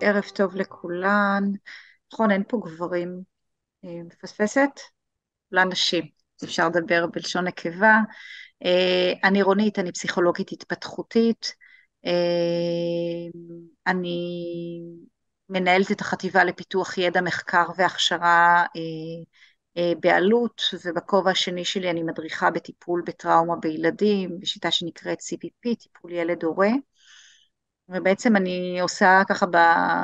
ערב טוב לכולן. נכון, אין פה גברים. מפספסת? כולן נשים. אפשר לדבר בלשון נקבה. אני רונית, אני פסיכולוגית התפתחותית. אה, אני מנהלת את החטיבה לפיתוח ידע, מחקר והכשרה באלו"ט, ובכובע השני שלי אני מדריכה בטיפול בטראומה בילדים, בשיטה שנקראת CPP, טיפול ילד הורה. ובעצם אני עושה ככה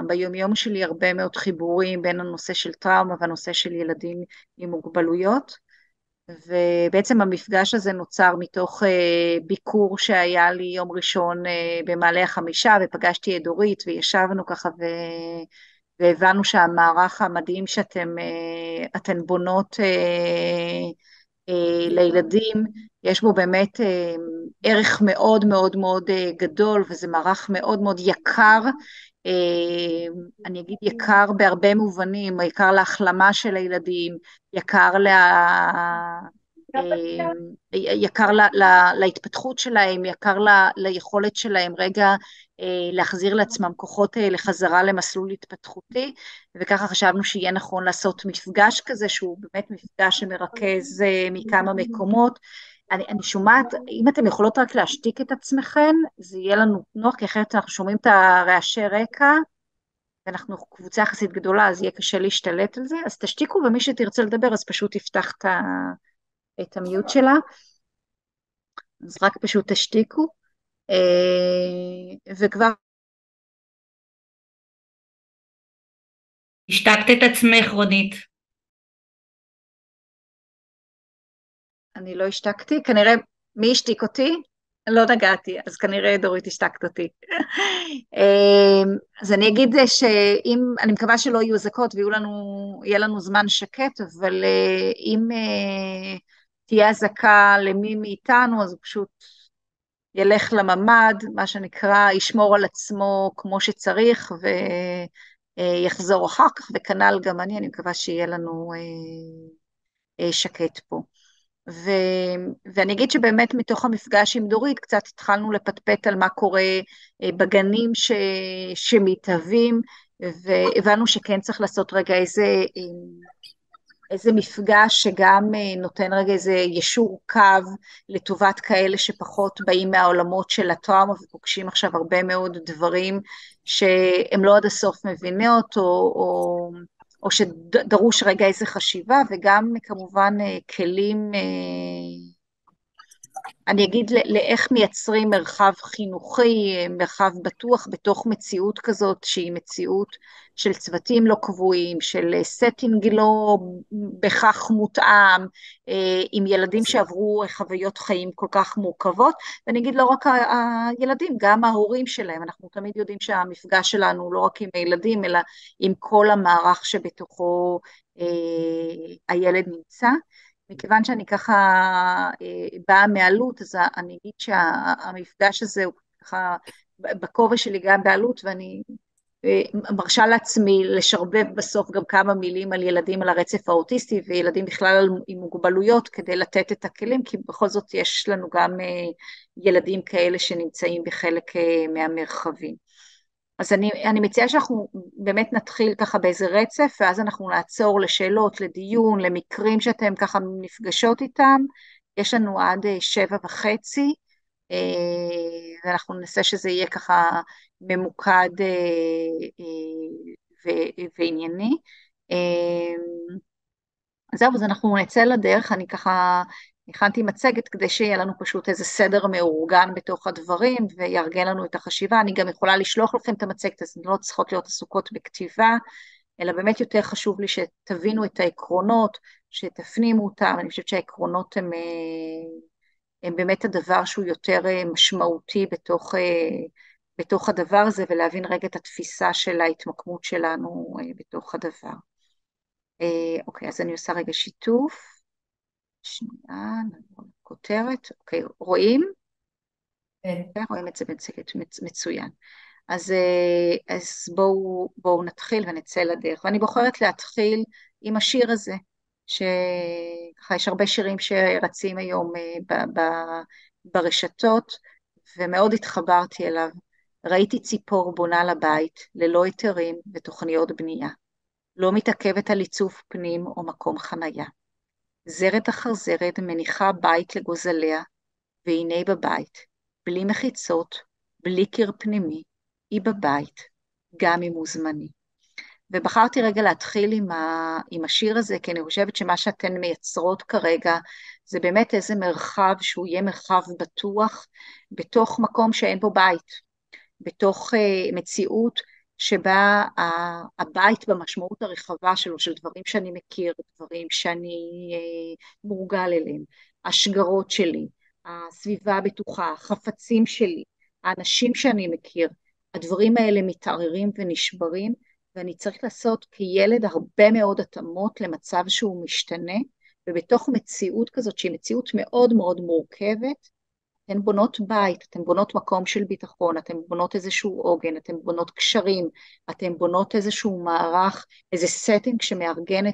ביומיום שלי הרבה מאוד חיבורים בין הנושא של טראומה והנושא של ילדים עם מוגבלויות. ובעצם המפגש הזה נוצר מתוך ביקור שהיה לי יום ראשון במעלה החמישה, ופגשתי את דורית וישבנו ככה והבנו שהמערך המדהים אתן בונות לילדים, יש בו באמת ערך מאוד מאוד מאוד גדול, וזה מערך מאוד מאוד יקר. אני אגיד יקר בהרבה מובנים, יקר להחלמה של הילדים, יקר יקר להתפתחות שלהם, יקר ליכולת שלהם רגע להחזיר לעצמם כוחות לחזרה למסלול התפתחותי, וככה חשבנו שיהיה נכון לעשות מפגש כזה, שהוא באמת מפגש שמרכז מכמה מקומות. אני שומעת, אם אתם יכולות רק להשתיק את עצמכם, זה יהיה לנו נוח, כי אחרת אנחנו שומעים את הרעשי רקע, ואנחנו קבוצה יחסית גדולה, אז יהיה קשה להשתלט על זה, אז תשתיקו, ומי שתרצה לדבר, אז פשוט תפתח את המיוט שלה, אז רק פשוט תשתיקו, וכבר השתקת את עצמך, רונית. אני לא השתקתי, כנראה מי השתיק אותי? לא נגעתי, אז כנראה דורית השתקת אותי. אז אני אגיד שאם, אני מקווה שלא יהיו אזעקות ויהיה לנו זמן שקט, אבל אם תהיה אזעקה למי מאיתנו, אז הוא פשוט ילך לממ"ד, מה שנקרא, ישמור על עצמו כמו שצריך, ויחזור אחר כך, וכנ"ל גם אני מקווה שיהיה לנו שקט פה. ואני אגיד שבאמת מתוך המפגש עם דורית קצת התחלנו לפטפט על מה קורה בגנים שמתהווים, והבנו שכן צריך לעשות רגע איזה מפגש שגם נותן רגע איזה ישור קו לטובת כאלה שפחות באים מהעולמות של הטראומה ופוגשים עכשיו הרבה מאוד דברים שהם לא עד הסוף מבינות, או שדרוש רגע איזה חשיבה, וגם כמובן כלים, אני אגיד לאיך מייצרים מרחב חינוכי, מרחב בטוח בתוך מציאות כזאת שהיא מציאות של צוותים לא קבועים, של סטינג לא בכך מותאם, עם ילדים שעברו חוויות חיים כל כך מורכבות, ואני אגיד לא רק הילדים, גם ההורים שלהם, אנחנו תמיד יודעים שהמפגש שלנו הוא לא רק עם הילדים, אלא עם כל המערך שבתוכו הילד נמצא. מכיוון שאני ככה באה מאלו"ט, אז אני אגיד שהמפגש הזה הוא ככה בכובע שלי גם באלו"ט, ואני מרשה לעצמי לשרבב בסוף גם כמה מילים על ילדים על הרצף האוטיסטי, וילדים בכלל עם מוגבלויות, כדי לתת את הכלים, כי בכל זאת יש לנו גם ילדים כאלה שנמצאים בחלק מהמרחבים. אז אני מציעה שאנחנו באמת נתחיל ככה באיזה רצף, ואז אנחנו נעצור לשאלות, לדיון, למקרים שאתם ככה נפגשות איתם. יש לנו עד 7:30, ואנחנו ננסה שזה יהיה ככה ממוקד וענייני. זהו, אז אנחנו נצא לדרך, אני ככה הכנתי מצגת כדי שיהיה לנו פשוט איזה סדר מאורגן בתוך הדברים, ויארגן לנו את החשיבה. אני גם יכולה לשלוח לכם את המצגת, אז לא צריכות להיות עסוקות בכתיבה, אלא באמת יותר חשוב לי שתבינו את העקרונות, שתפנימו אותם. אני חושבת שהעקרונות הם באמת הדבר שהוא יותר משמעותי בתוך הדבר הזה, ולהבין רגע את התפיסה של ההתמקמות שלנו בתוך הדבר. אוקיי, אז אני עושה רגע שיתוף. שנייה, נעבור לכותרת. אוקיי, רואים? כן. רואים את זה במצגת מצוין. אז בואו נתחיל ונצא לדרך. ואני בוחרת להתחיל עם השיר הזה, שככה יש הרבה שירים שרצים היום ברשתות, ומאוד התחברתי אליו. ראיתי ציפור בונה לבית ללא היתרים ותוכניות בנייה. לא מתעכבת על עיצוב פנים או מקום חנייה. זרד אחר זרד מניחה בית לגוזליה, והנה בבית, בלי מחיצות, בלי קיר פנימי, היא בבית, גם אם הוא זמני. ובחרתי רגע להתחיל עם השיר הזה, כי אני חושבת שמה שאתן מייצרות כרגע, זה באמת איזה מרחב שהוא יהיה מרחב בטוח, בתוך מקום שאין בו בית, בתוך מציאות שבה הבית במשמעות הרחבה שלו, של דברים שאני מכיר, דברים שאני מורגל אליהם, השגרות שלי, הסביבה הבטוחה, החפצים שלי, האנשים שאני מכיר, הדברים האלה מתערערים ונשברים, ואני צריך לעשות כילד הרבה מאוד התאמות למצב שהוא משתנה, ובתוך מציאות כזאת שהיא מציאות מאוד מאוד מורכבת, אתן בונות בית, אתן בונות מקום של ביטחון, אתן בונות איזשהו עוגן, אתן בונות קשרים, אתן בונות איזשהו מערך, איזה setting שמארגן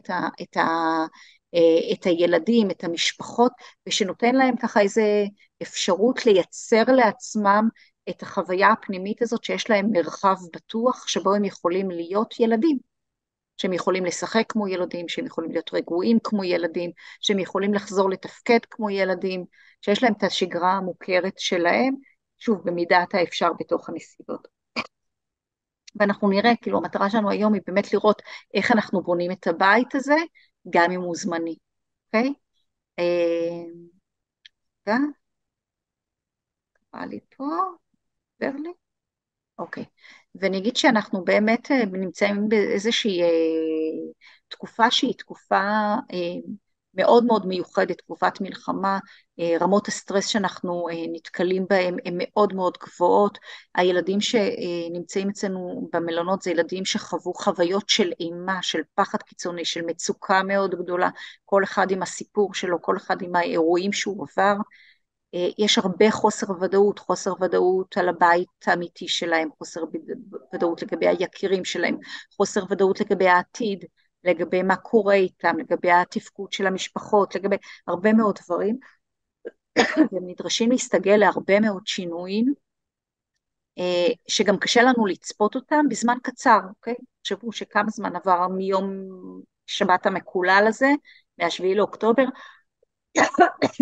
את הילדים, את המשפחות, ושנותן להם ככה איזה אפשרות לייצר לעצמם את החוויה הפנימית הזאת שיש להם מרחב בטוח, שבו הם יכולים להיות ילדים, שהם יכולים לשחק כמו ילדים, שהם יכולים להיות רגועים כמו ילדים, שהם יכולים לחזור לתפקד כמו ילדים, שיש להם את השגרה המוכרת שלהם, שוב, במידת האפשר בתוך הנסיבות. ואנחנו נראה, כאילו, המטרה שלנו היום היא באמת לראות איך אנחנו בונים את הבית הזה, גם אם הוא זמני, אוקיי? רגע, קרא לי פה, עבר לי. אוקיי, ואני אגיד שאנחנו באמת נמצאים באיזושהי תקופה שהיא תקופה מאוד מאוד מיוחדת, תקופת מלחמה, רמות הסטרס שאנחנו נתקלים בהם הן מאוד מאוד גבוהות, הילדים שנמצאים אצלנו במלונות זה ילדים שחוו חוויות של אימה, של פחד קיצוני, של מצוקה מאוד גדולה, כל אחד עם הסיפור שלו, כל אחד עם האירועים שהוא עבר, יש הרבה חוסר ודאות על הבית האמיתי שלהם, חוסר ודאות לגבי היקירים שלהם, חוסר ודאות לגבי העתיד, לגבי מה קורה איתם, לגבי התפקוד של המשפחות, לגבי הרבה מאוד דברים, והם נדרשים להסתגל להרבה מאוד שינויים, שגם קשה לנו לצפות אותם בזמן קצר, אוקיי? תחשבו שכמה זמן עבר מיום שבת המקולל הזה, מה-7 לאוקטובר,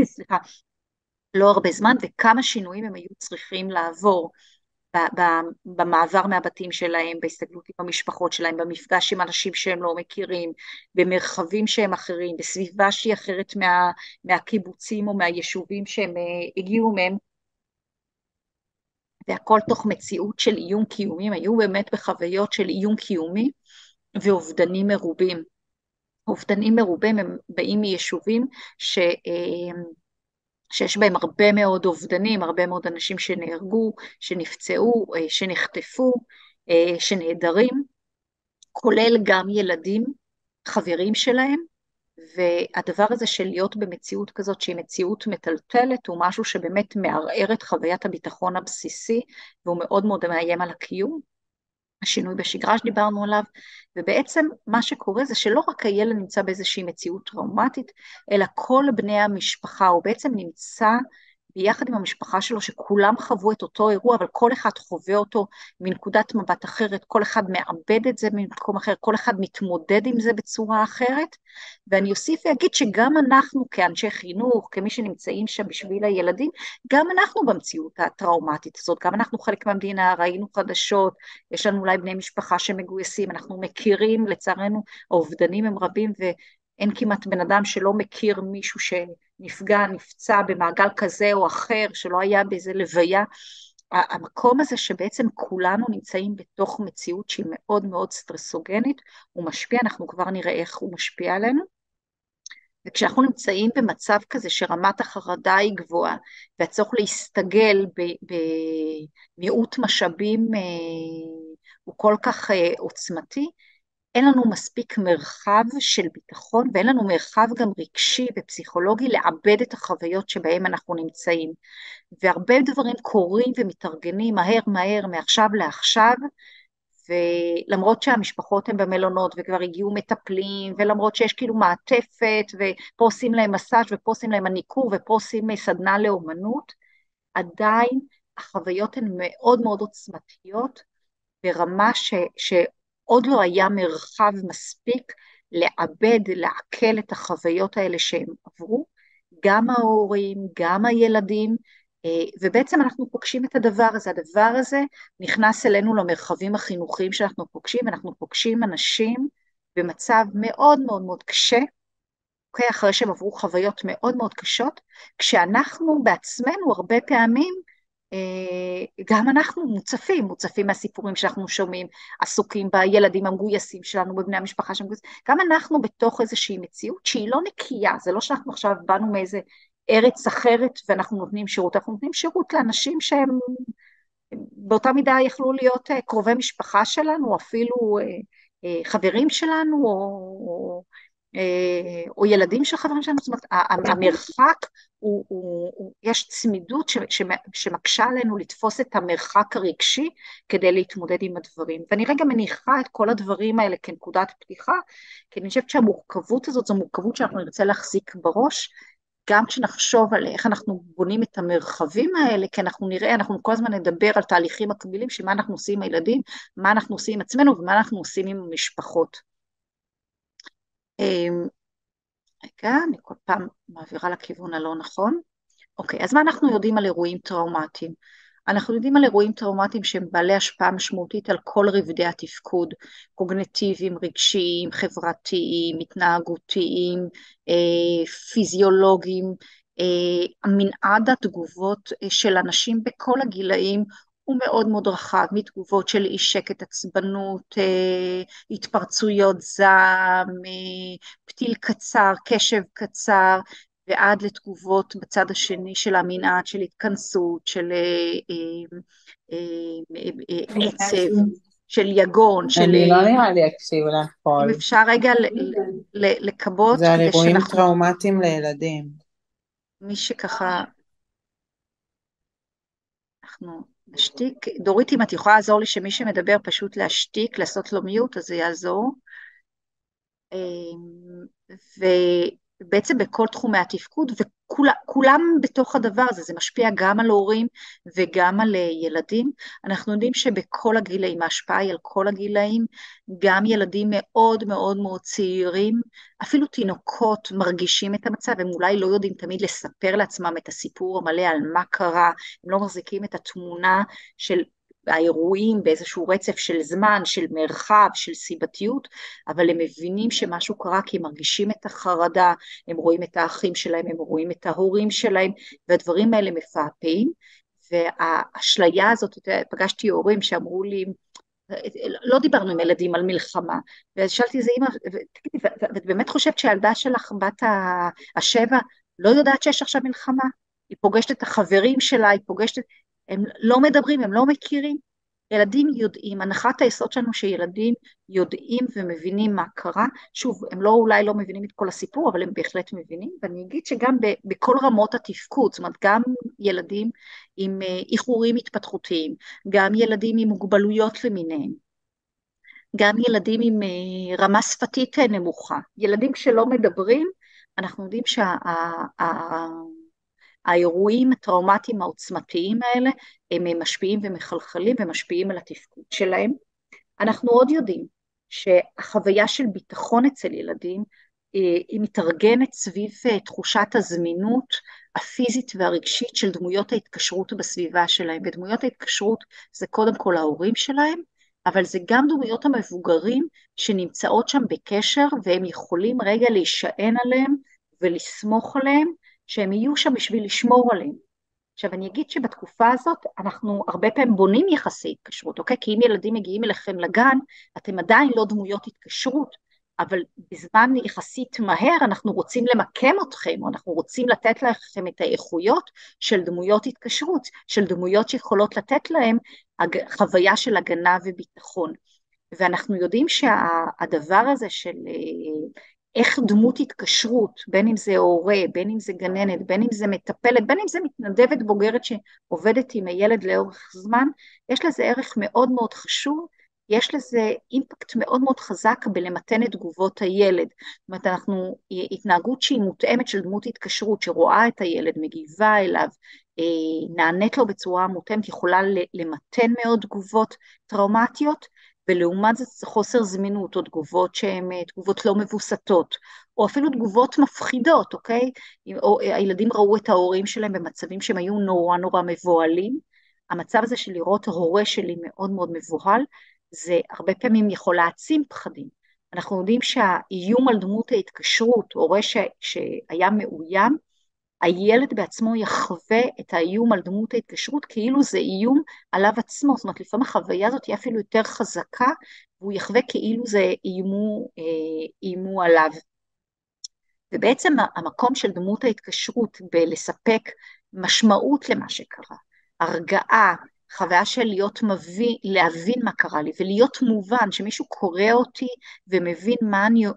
סליחה, לא הרבה זמן, וכמה שינויים הם היו צריכים לעבור במעבר מהבתים שלהם, בהסתגלות עם המשפחות שלהם, במפגש עם אנשים שהם לא מכירים, במרחבים שהם אחרים, בסביבה שהיא אחרת מהקיבוצים או מהיישובים שהם הגיעו מהם, והכל תוך מציאות של איום קיומי, היו באמת בחוויות של איום קיומי ואובדנים מרובים. אובדנים מרובים הם באים מיישובים שיש בהם הרבה מאוד אובדנים, הרבה מאוד אנשים שנהרגו, שנפצעו, שנחטפו, שנהדרים, כולל גם ילדים, חברים שלהם, והדבר הזה של להיות במציאות כזאת שהיא מציאות מטלטלת, הוא משהו שבאמת מערער את חוויית הביטחון הבסיסי, והוא מאוד מאוד מאיים על הקיום. השינוי בשגרה שדיברנו עליו, ובעצם מה שקורה זה שלא רק הילד נמצא באיזושהי מציאות טראומטית, אלא כל בני המשפחה, הוא בעצם נמצא ביחד עם המשפחה שלו, שכולם חוו את אותו אירוע, אבל כל אחד חווה אותו מנקודת מבט אחרת, כל אחד מאבד את זה ממקום אחר, כל אחד מתמודד עם זה בצורה אחרת, ואני אוסיף ואגיד שגם אנחנו כאנשי חינוך, כמי שנמצאים שם בשביל הילדים, גם אנחנו במציאות הטראומטית הזאת, גם אנחנו חלק מהמדינה, ראינו חדשות, יש לנו אולי בני משפחה שמגויסים, אנחנו מכירים, לצערנו, האובדנים הם רבים, ואין כמעט בן אדם שלא מכיר מישהו שנפגע, נפצע במעגל כזה או אחר, שלא היה באיזה לוויה. המקום הזה שבעצם כולנו נמצאים בתוך מציאות שהיא מאוד מאוד סטרסוגנית, הוא משפיע, אנחנו כבר נראה איך הוא משפיע עלינו. וכשאנחנו נמצאים במצב כזה שרמת החרדה היא גבוהה, והצורך להסתגל במיעוט משאבים הוא כל כך עוצמתי, אין לנו מספיק מרחב של ביטחון, ואין לנו מרחב גם רגשי ופסיכולוגי לעבד את החוויות שבהם אנחנו נמצאים. והרבה דברים קורים ומתארגנים מהר מהר, מעכשיו לעכשיו, ולמרות שהמשפחות הן במלונות וכבר הגיעו מטפלים, ולמרות שיש כאילו מעטפת, ופה עושים להם מסאז' ופה עושים להם הניקור, ופה עושים סדנה לאומנות, עדיין החוויות הן מאוד מאוד עוצמתיות, ברמה שעוד לא היה מרחב מספיק לעבד, לעכל את החוויות האלה שהם עברו, גם ההורים, גם הילדים, ובעצם אנחנו פוגשים את הדבר הזה נכנס אלינו למרחבים החינוכיים שאנחנו פוגשים, אנחנו פוגשים אנשים במצב מאוד מאוד מאוד קשה, אוקיי, אחרי שהם עברו חוויות מאוד מאוד קשות, כשאנחנו בעצמנו הרבה פעמים, גם אנחנו מוצפים מהסיפורים שאנחנו שומעים, עסוקים בילדים המגויסים שלנו, בבני המשפחה שמגויסים, גם אנחנו בתוך איזושהי מציאות שהיא לא נקייה, זה לא שאנחנו עכשיו באנו מאיזה ארץ אחרת ואנחנו נותנים שירות, אנחנו נותנים שירות לאנשים שהם באותה מידה יכלו להיות קרובי משפחה שלנו, או אפילו חברים שלנו, או ילדים של חברים שלנו, זאת אומרת, המרחק, יש צמידות שמקשה עלינו לתפוס את המרחק הרגשי כדי להתמודד עם הדברים. ואני רגע מניחה את כל הדברים האלה כנקודת פתיחה, כי אני חושבת שהמורכבות הזאת זו מורכבות שאנחנו נרצה להחזיק בראש, גם כשנחשוב על איך אנחנו בונים את המרחבים האלה, כי אנחנו נראה, אנחנו כל הזמן נדבר על תהליכים מקבילים, שמה אנחנו עושים עם הילדים, מה אנחנו עושים עם עצמנו, ומה אנחנו עושים עם המשפחות. רגע, אני כל פעם מעבירה לכיוון הלא נכון. אוקיי, אז מה אנחנו יודעים על אירועים טראומטיים? אנחנו יודעים על אירועים טראומטיים שהם בעלי השפעה משמעותית על כל רבדי התפקוד, קוגניטיביים, רגשיים, חברתיים, התנהגותיים, פיזיולוגיים, מנעד התגובות של אנשים בכל הגילאים הוא מאוד מאוד רחב, מתגובות של אי שקט, עצבנות, התפרצויות זעם, פתיל קצר, קשב קצר, ועד לתגובות בצד השני של המנעד, של התכנסות, של עצב, של יגון, של... אני לא נראה לי אקשיב לכל. אם אפשר רגע לקבות, זה על כדי אירועים שאנחנו... טראומטיים לילדים. מי שככה... אנחנו נשתיק. דורית, אם את יכולה לעזור לי שמי שמדבר פשוט להשתיק, לעשות לו מיוט, אז זה יעזור. ובעצם בכל תחומי התפקוד, וכולם בתוך הדבר הזה, זה משפיע גם על הורים וגם על ילדים. אנחנו יודעים שבכל הגילאים, ההשפעה היא על כל הגילאים, גם ילדים מאוד מאוד מאוד צעירים, אפילו תינוקות מרגישים את המצב, הם אולי לא יודעים תמיד לספר לעצמם את הסיפור המלא על מה קרה, הם לא מחזיקים את התמונה של האירועים באיזשהו רצף של זמן, של מרחב, של סיבתיות, אבל הם מבינים שמשהו קרה כי הם מרגישים את החרדה, הם רואים את האחים שלהם, הם רואים את ההורים שלהם, והדברים האלה מפעפעים, והאשליה הזאת, פגשתי הורים שאמרו לי, לא דיברנו עם ילדים על מלחמה, ואז שאלתי איזה אמא, ואת באמת חושבת שהילדה שלך, בת השבע, לא יודעת שיש עכשיו מלחמה? היא פוגשת את החברים שלה, היא פוגשת, הם לא מדברים, הם לא מכירים, ילדים יודעים, הנחת היסוד שלנו שילדים יודעים ומבינים מה קרה, שוב, הם לא אולי לא מבינים את כל הסיפור, אבל הם בהחלט מבינים, ואני אגיד שגם בכל רמות התפקוד, זאת אומרת, גם ילדים עם איחורים התפתחותיים, גם ילדים עם מוגבלויות למיניהם, גם ילדים עם רמה שפתית נמוכה, ילדים שלא מדברים, אנחנו יודעים האירועים הטראומטיים העוצמתיים האלה, הם משפיעים ומחלחלים ומשפיעים על התפקוד שלהם. אנחנו עוד יודעים שהחוויה של ביטחון אצל ילדים, היא מתארגנת סביב תחושת הזמינות הפיזית והרגשית של דמויות ההתקשרות בסביבה שלהם, ודמויות ההתקשרות זה קודם כל ההורים שלהם, אבל זה גם דמויות המבוגרים שנמצאות שם בקשר, והם יכולים רגע להישען עליהם ולסמוך עליהם, שהם יהיו שם בשביל לשמור עליהם. עכשיו אני אגיד שבתקופה הזאת אנחנו הרבה פעמים בונים יחסי התקשרות, אוקיי? כי אם ילדים מגיעים אליכם לגן, אתם עדיין לא דמויות התקשרות, אבל בזמן יחסית מהר אנחנו רוצים למקם אתכם, או אנחנו רוצים לתת לכם את האיכויות של דמויות התקשרות, של דמויות שיכולות לתת להם חוויה של הגנה וביטחון. ואנחנו יודעים שהדבר הזה של איך דמות התקשרות, בין אם זה הורה, בין אם זה גננת, בין אם זה מטפלת, בין אם זה מתנדבת בוגרת שעובדת עם הילד לאורך זמן, יש לזה ערך מאוד מאוד חשוב, יש לזה אימפקט מאוד מאוד חזק בלמתן את תגובות הילד. זאת אומרת, התנהגות שהיא מותאמת של דמות התקשרות, שרואה את הילד, מגיבה אליו, נענית לו בצורה מותאמת, יכולה למתן מאוד תגובות טראומטיות, ולעומת זה חוסר זמינות, או תגובות שהן תגובות לא מבוסתות, או אפילו תגובות מפחידות, אוקיי? או הילדים ראו את ההורים שלהם במצבים שהם היו נורא נורא מבוהלים, המצב הזה של לראות ההורה שלי מאוד מאוד מבוהל, זה הרבה פעמים יכול להעצים פחדים. אנחנו יודעים שהאיום על דמות ההתקשרות, הורה שהיה מאוים, הילד בעצמו יחווה את האיום על דמות ההתקשרות כאילו זה איום עליו עצמו, זאת אומרת לפעמים החוויה הזאת היא אפילו יותר חזקה, והוא יחווה כאילו זה אימו עליו. ובעצם המקום של דמות ההתקשרות בלספק משמעות למה שקרה, הרגעה, חוויה של להבין מה קרה לי, ולהיות מובן, שמישהו קורא אותי ומבין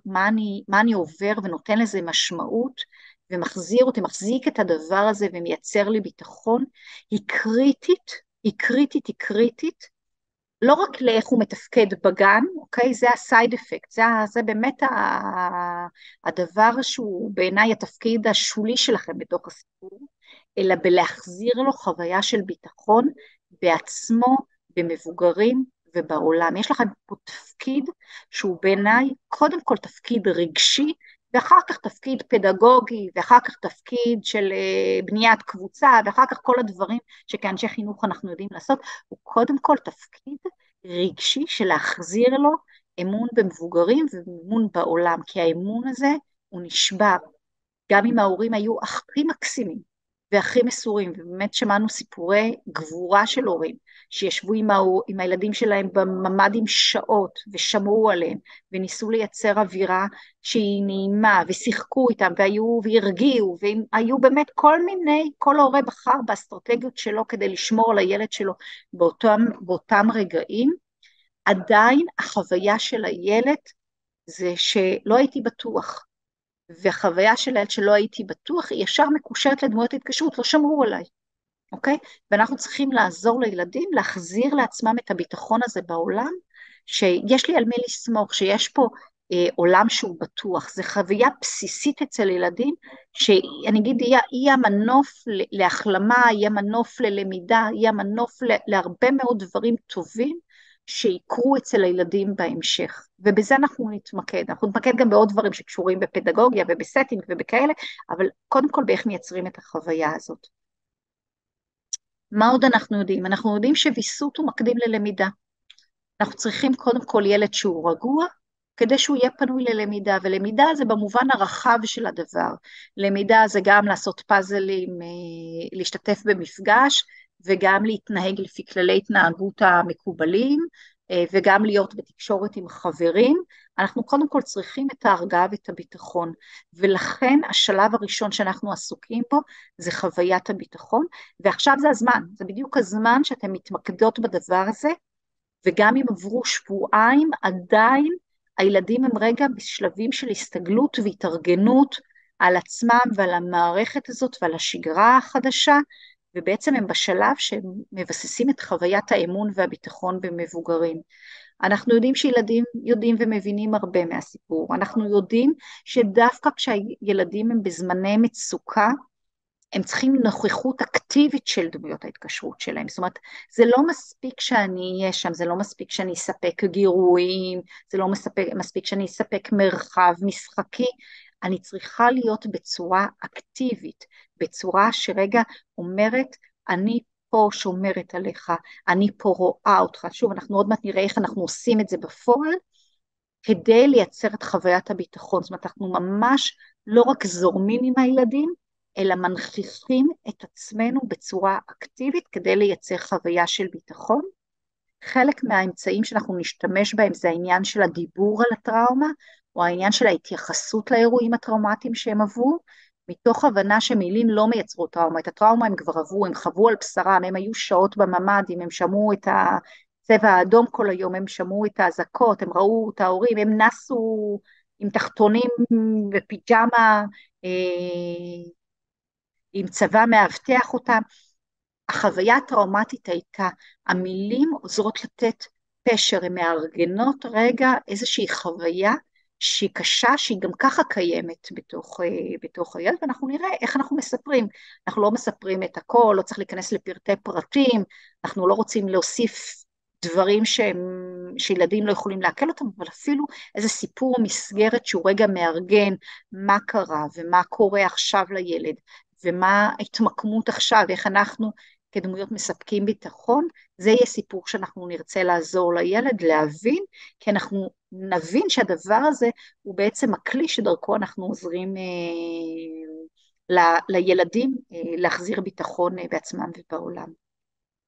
מה אני עובר ונותן לזה משמעות, ומחזיר אותי, מחזיק את הדבר הזה ומייצר לי ביטחון, היא קריטית, היא קריטית, היא קריטית, לא רק לאיך הוא מתפקד בגן, אוקיי? זה הסייד אפקט, זה באמת הדבר שהוא בעיניי התפקיד השולי שלכם בתוך הסיפור, אלא בלהחזיר לו חוויה של ביטחון בעצמו, במבוגרים ובעולם. יש לכם פה תפקיד שהוא בעיניי קודם כל תפקיד רגשי, ואחר כך תפקיד פדגוגי, ואחר כך תפקיד של בניית קבוצה, ואחר כך כל הדברים שכאנשי חינוך אנחנו יודעים לעשות, הוא קודם כל תפקיד רגשי של להחזיר לו אמון במבוגרים ואמון בעולם, כי האמון הזה הוא נשבר, גם אם ההורים היו הכי מקסימים והכי מסורים, ובאמת שמענו סיפורי גבורה של הורים, שישבו עם הילדים שלהם בממ"דים שעות, ושמרו עליהם, וניסו לייצר אווירה שהיא נעימה, ושיחקו איתם, והרגיעו, והיו באמת כל ההורה בחר באסטרטגיות שלו, כדי לשמור על הילד שלו באותם רגעים, עדיין החוויה של הילד, זה שלא הייתי בטוח, והחוויה של הילד שלא הייתי בטוח, היא ישר מקושרת לדמויות התקשרות, לא שמרו עליי, אוקיי? ואנחנו צריכים לעזור לילדים, להחזיר לעצמם את הביטחון הזה בעולם, שיש לי על מי לסמוך, שיש פה עולם שהוא בטוח, זה חוויה בסיסית אצל ילדים, שאני אגיד, היא המנוף להחלמה, היא המנוף ללמידה, היא המנוף להרבה מאוד דברים טובים, שיקרו אצל הילדים בהמשך, ובזה אנחנו נתמקד גם בעוד דברים שקשורים בפדגוגיה ובסטינג ובכאלה, אבל קודם כל באיך מייצרים את החוויה הזאת. מה עוד אנחנו יודעים? אנחנו יודעים שוויסות הוא מקדים ללמידה, אנחנו צריכים קודם כל ילד שהוא רגוע, כדי שהוא יהיה פנוי ללמידה, ולמידה זה במובן הרחב של הדבר, למידה זה גם לעשות פאזלים, להשתתף במפגש, וגם להתנהג לפי כללי התנהגות המקובלים, וגם להיות בתקשורת עם חברים, אנחנו קודם כל צריכים את ההרגעה ואת הביטחון, ולכן השלב הראשון שאנחנו עסוקים בו, זה חוויית הביטחון, ועכשיו זה הזמן, זה בדיוק הזמן שאתם מתמקדות בדבר הזה, וגם אם עברו שבועיים, עדיין הילדים הם רגע בשלבים של הסתגלות והתארגנות על עצמם ועל המערכת הזאת ועל השגרה החדשה, ובעצם הם בשלב שהם מבססים את חוויית האמון והביטחון במבוגרים. אנחנו יודעים שילדים יודעים ומבינים הרבה מהסיפור, אנחנו יודעים שדווקא כשהילדים הם בזמני מצוקה, הם צריכים נוכחות אקטיבית של דמויות ההתקשרות שלהם, זאת אומרת, זה לא מספיק שאני אהיה שם, זה לא מספיק שאני אספק גירויים, זה לא מספיק שאני אספק מרחב משחקי, אני צריכה להיות בצורה אקטיבית, בצורה שרגע אומרת, אני פה שומרת עליך, אני פה רואה אותך, שוב, אנחנו עוד מעט נראה איך אנחנו עושים את זה בפועל, כדי לייצר את חוויית הביטחון, זאת אומרת, אנחנו ממש לא רק זורמים עם הילדים, אלא מנכיחים את עצמנו בצורה אקטיבית, כדי לייצר חוויה של ביטחון. חלק מהאמצעים שאנחנו נשתמש בהם, זה העניין של הדיבור על הטראומה, או העניין של ההתייחסות לאירועים הטראומטיים שהם עברו, מתוך הבנה שמילים לא מייצרו טראומה, את הטראומה הם כבר עברו, הם חוו על בשרם, הם היו שעות בממ"דים, הם שמעו את הצבע האדום כל היום, הם שמעו את האזעקות, הם ראו את ההורים, הם נסו עם תחתונים ופיג'מה, עם צבא מאבטח אותם. החוויה הטראומטית הייתה, המילים עוזרות לתת פשר, הן מארגנות רגע איזושהי חוויה שהיא קשה, שהיא גם ככה קיימת בתוך הילד, ואנחנו נראה איך אנחנו מספרים. אנחנו לא מספרים את הכל, לא צריך להיכנס לפרטי פרטים, אנחנו לא רוצים להוסיף דברים שילדים לא יכולים לעכל אותם, אבל אפילו איזה סיפור מסגרת שהוא רגע מארגן מה קרה ומה קורה עכשיו לילד, ומה ההתמקמות עכשיו, איך אנחנו כדמויות מספקים ביטחון, זה יהיה סיפור שאנחנו נרצה לעזור לילד להבין, כי אנחנו נבין שהדבר הזה הוא בעצם הכלי שדרכו אנחנו עוזרים לילדים להחזיר ביטחון בעצמם ובעולם.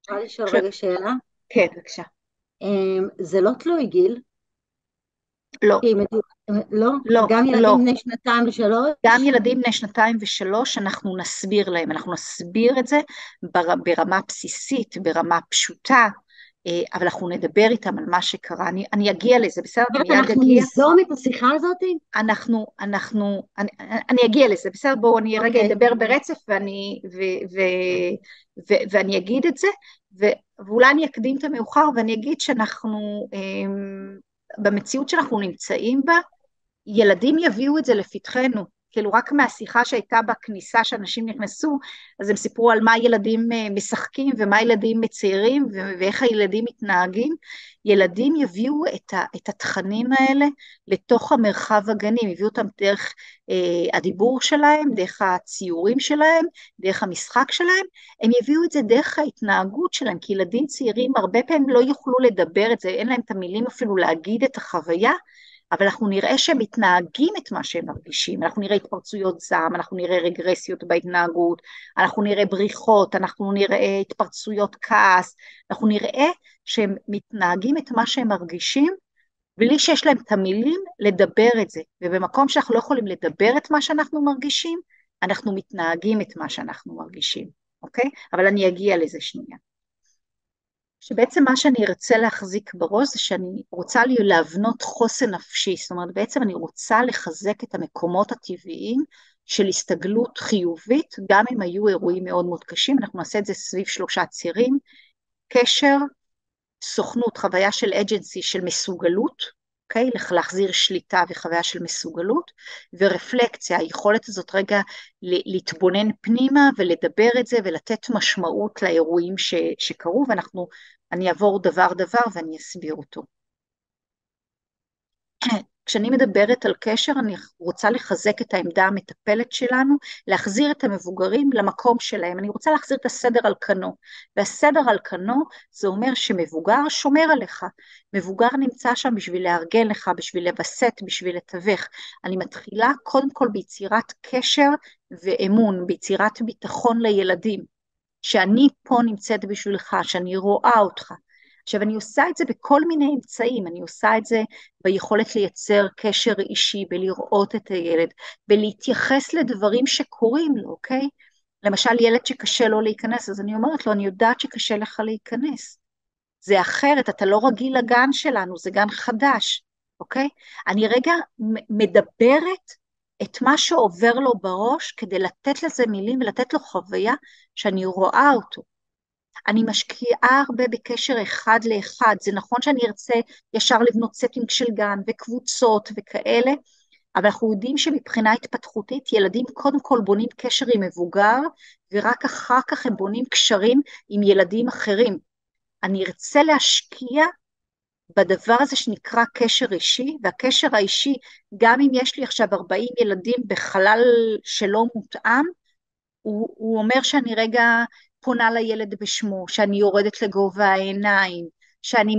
אפשר לשאול רגע שאלה? כן, בבקשה. זה לא תלוי גיל? לא. לא? לא, גם ילדים לא. בני 2 ו3? גם ילדים בני 2 ו3, אנחנו נסביר להם, אנחנו נסביר את זה ברמה בסיסית, ברמה פשוטה, אבל אנחנו נדבר איתם על מה שקרה. אני אגיע לזה, בסדר? אנחנו ניזום את השיחה הזאת? אני אגיע לזה, בסדר? בואו אני רגע אדבר ברצף ואני אגיד את זה, ואולי אני אקדים את המאוחר ואני אגיד שאנחנו, במציאות שאנחנו נמצאים בה, ילדים יביאו את זה לפתחנו, כאילו רק מהשיחה שהייתה בכניסה שאנשים נכנסו, אז הם סיפרו על מה ילדים משחקים ומה ילדים מציירים ואיך הילדים מתנהגים, ילדים יביאו את התכנים האלה לתוך המרחב הגנים, יביאו אותם דרך הדיבור שלהם, דרך הציורים שלהם, דרך המשחק שלהם, הם יביאו את זה דרך ההתנהגות שלהם, כי ילדים צעירים הרבה פעמים לא יוכלו לדבר את זה, אין להם את המילים אפילו להגיד את החוויה, אבל אנחנו נראה שהם מתנהגים את מה שהם מרגישים, אנחנו נראה התפרצויות זעם, אנחנו נראה רגרסיות בהתנהגות, אנחנו נראה בריחות, אנחנו נראה התפרצויות כעס, אנחנו נראה שהם מתנהגים את מה שהם מרגישים, בלי שיש להם את המילים לדבר את זה, ובמקום שאנחנו לא יכולים לדבר את מה שאנחנו מרגישים, אנחנו מתנהגים את מה שאנחנו מרגישים, אוקיי? אבל אני אגיע לזה שנייה. שבעצם מה שאני ארצה להחזיק בראש זה שאני רוצה להבנות חוסן נפשי, זאת אומרת בעצם אני רוצה לחזק את המקומות הטבעיים של הסתגלות חיובית, גם אם היו אירועים מאוד מאוד קשים, אנחנו נעשה את זה סביב 3 צירים, קשר, סוכנות, חוויה של אג'נסי של מסוגלות, אוקיי? להחזיר שליטה וחוויה של מסוגלות, ורפלקציה, היכולת הזאת רגע להתבונן פנימה ולדבר את זה ולתת משמעות לאירועים שקרו, אני אעבור דבר ואני אסביר אותו. כשאני מדברת על קשר, אני רוצה לחזק את העמדה המטפלת שלנו, להחזיר את המבוגרים למקום שלהם, אני רוצה להחזיר את הסדר על כנו, והסדר על כנו זה אומר שמבוגר שומר עליך, מבוגר נמצא שם בשביל לארגן לך, בשביל לבסט, בשביל לתווך, אני מתחילה קודם כל ביצירת קשר ואמון, ביצירת ביטחון לילדים, שאני פה נמצאת בשבילך, שאני רואה אותך, עכשיו אני עושה את זה בכל מיני אמצעים, אני עושה את זה ביכולת לייצר קשר אישי, בלראות את הילד, בלהתייחס לדברים שקורים לו, אוקיי? למשל ילד שקשה לו להיכנס, אז אני אומרת לו, אני יודעת שקשה לך להיכנס, זה אחרת, אתה לא רגיל לגן שלנו, זה גן חדש, אוקיי? אני רגע מדברת את מה שעובר לו בראש, כדי לתת לזה מילים ולתת לו חוויה שאני רואה אותו. אני משקיעה הרבה בקשר אחד לאחד, זה נכון שאני ארצה ישר לבנות סטינג של גן וקבוצות וכאלה, אבל אנחנו יודעים שמבחינה התפתחותית ילדים קודם כל בונים קשר עם מבוגר, ורק אחר כך הם בונים קשרים עם ילדים אחרים. אני ארצה להשקיע בדבר הזה שנקרא קשר אישי, והקשר האישי, גם אם יש לי עכשיו 40 ילדים בחלל שלא מותאם, הוא אומר שאני רגע פונה לילד בשמו, שאני יורדת לגובה העיניים, שאני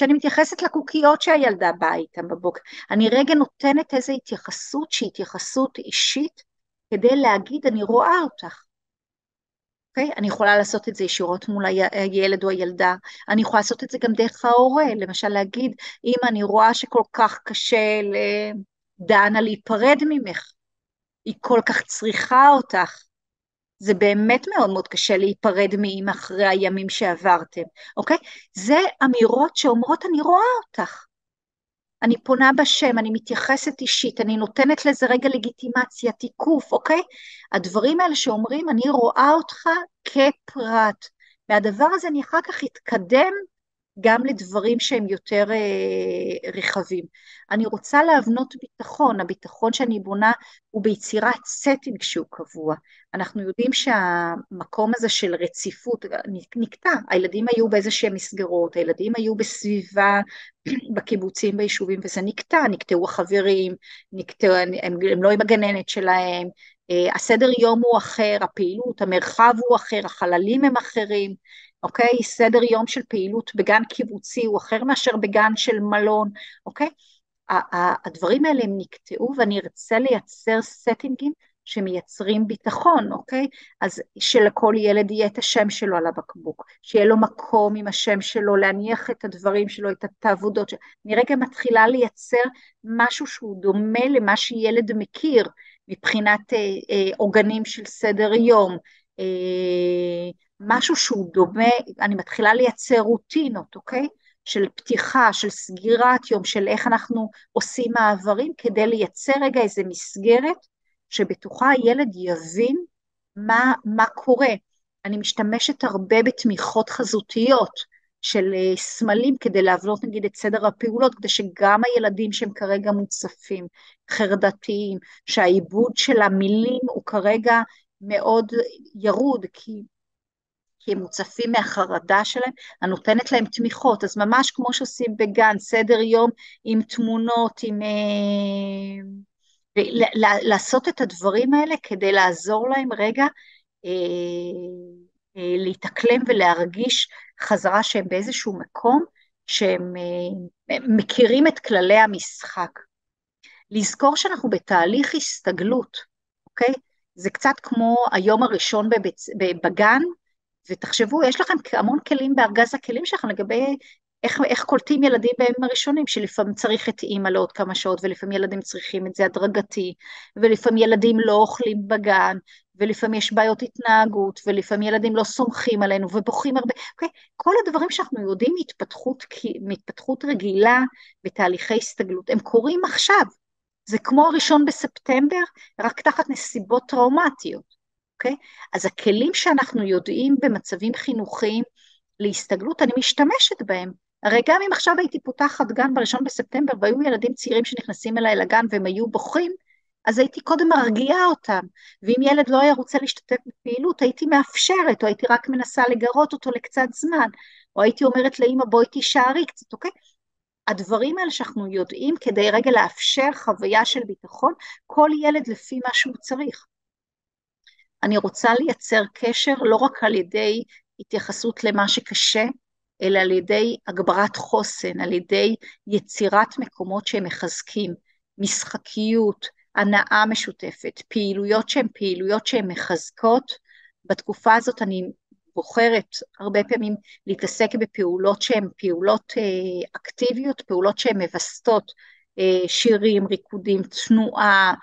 מתייחסת לקוקיות שהילדה באה איתם בבוקר. אני רגע נותנת איזו התייחסות שהיא התייחסות אישית, כדי להגיד אני רואה אותך. Okay? אני יכולה לעשות את זה ישירות מול הילד או הילדה, אני יכולה לעשות את זה גם דרך ההורה, למשל להגיד, אם אני רואה שכל כך קשה לדנה להיפרד ממך, היא כל כך צריכה אותך, זה באמת מאוד מאוד קשה להיפרד מאמא אחרי הימים שעברתם, אוקיי? זה אמירות שאומרות אני רואה אותך, אני פונה בשם, אני מתייחסת אישית, אני נותנת לזה רגע לגיטימציה, תיקוף, אוקיי? הדברים האלה שאומרים אני רואה אותך כפרט, מהדבר הזה אני אחר כך אתקדם גם לדברים שהם יותר רחבים. אני רוצה להבנות ביטחון, הביטחון שאני בונה הוא ביצירת setting שהוא קבוע. אנחנו יודעים שהמקום הזה של רציפות נקטע, הילדים היו באיזשהם מסגרות, הילדים היו בסביבה, בקיבוצים, ביישובים, וזה נקטעו החברים, הם לא עם הגננת שלהם, הסדר יום הוא אחר, הפעילות, המרחב הוא אחר, החללים הם אחרים, אוקיי? סדר יום של פעילות בגן קיבוצי הוא אחר מאשר בגן של מלון, אוקיי? הדברים האלה הם נקטעו, ואני ארצה לייצר סטינגים שמייצרים ביטחון, אוקיי? אז שלכל ילד יהיה את השם שלו על הבקבוק, שיהיה לו מקום עם השם שלו, להניח את הדברים שלו, את העבודות שלו. אני רגע מתחילה לייצר משהו שהוא דומה למה שילד מכיר, מבחינת עוגנים של סדר יום, משהו שהוא דומה, אני מתחילה לייצר רוטינות, אוקיי? של פתיחה, של סגירת יום, של איך אנחנו עושים מעברים, כדי לייצר רגע איזו מסגרת, שבתוכה הילד יבין מה קורה. אני משתמשת הרבה בתמיכות חזותיות, של סמלים, כדי להבנות נגיד את סדר הפעולות, כדי שגם הילדים שהם כרגע מוצפים, חרדתיים, שהעיבוד של המילים הוא כרגע מאוד ירוד, כי הם מוצפים מהחרדה שלהם, אני נותנת להם תמיכות, אז ממש כמו שעושים בגן, סדר יום עם תמונות, לעשות את הדברים האלה כדי לעזור להם רגע להתאקלם ולהרגיש חזרה שהם באיזשהו מקום, שהם מכירים את כללי המשחק. לזכור שאנחנו בתהליך הסתגלות, אוקיי? זה קצת כמו היום הראשון בגן, ותחשבו, יש לכם המון כלים בארגז הכלים שלכם לגבי איך קולטים ילדים בימים הראשונים, שלפעמים צריך את אימא לעוד כמה שעות, ולפעמים ילדים צריכים את זה הדרגתי, ולפעמים ילדים לא אוכלים בגן, ולפעמים יש בעיות התנהגות, ולפעמים ילדים לא סומכים עלינו, ובוכים הרבה, אוקיי? כל הדברים שאנחנו יודעים מהתפתחות רגילה, בתהליכי הסתגלות, הם קורים עכשיו, זה כמו הראשון בספטמבר, רק תחת נסיבות טראומטיות. אוקיי? אז הכלים שאנחנו יודעים במצבים חינוכיים להסתגלות, אני משתמשת בהם. הרי גם אם עכשיו הייתי פותחת גן בראשון בספטמבר, והיו ילדים צעירים שנכנסים אליי לגן והם היו בוכים, אז הייתי קודם מרגיעה אותם, ואם ילד לא היה רוצה להשתתף בפעילות, הייתי מאפשרת, או הייתי רק מנסה לגרות אותו לקצת זמן, או הייתי אומרת לאמא בואי תישארי קצת, אוקיי? הדברים האלה שאנחנו יודעים כדי רגע לאפשר חוויה של ביטחון, כל ילד לפי מה שהוא צריך. אני רוצה לייצר קשר לא רק על ידי התייחסות למה שקשה, אלא על ידי הגברת חוסן, על ידי יצירת מקומות שהם מחזקים, משחקיות, הנאה משותפת, פעילויות שהן מחזקות. בתקופה הזאת אני בוחרת הרבה פעמים להתעסק בפעולות שהן פעולות אקטיביות, פעולות שהן מבסטות, שירים, ריקודים, תנועה,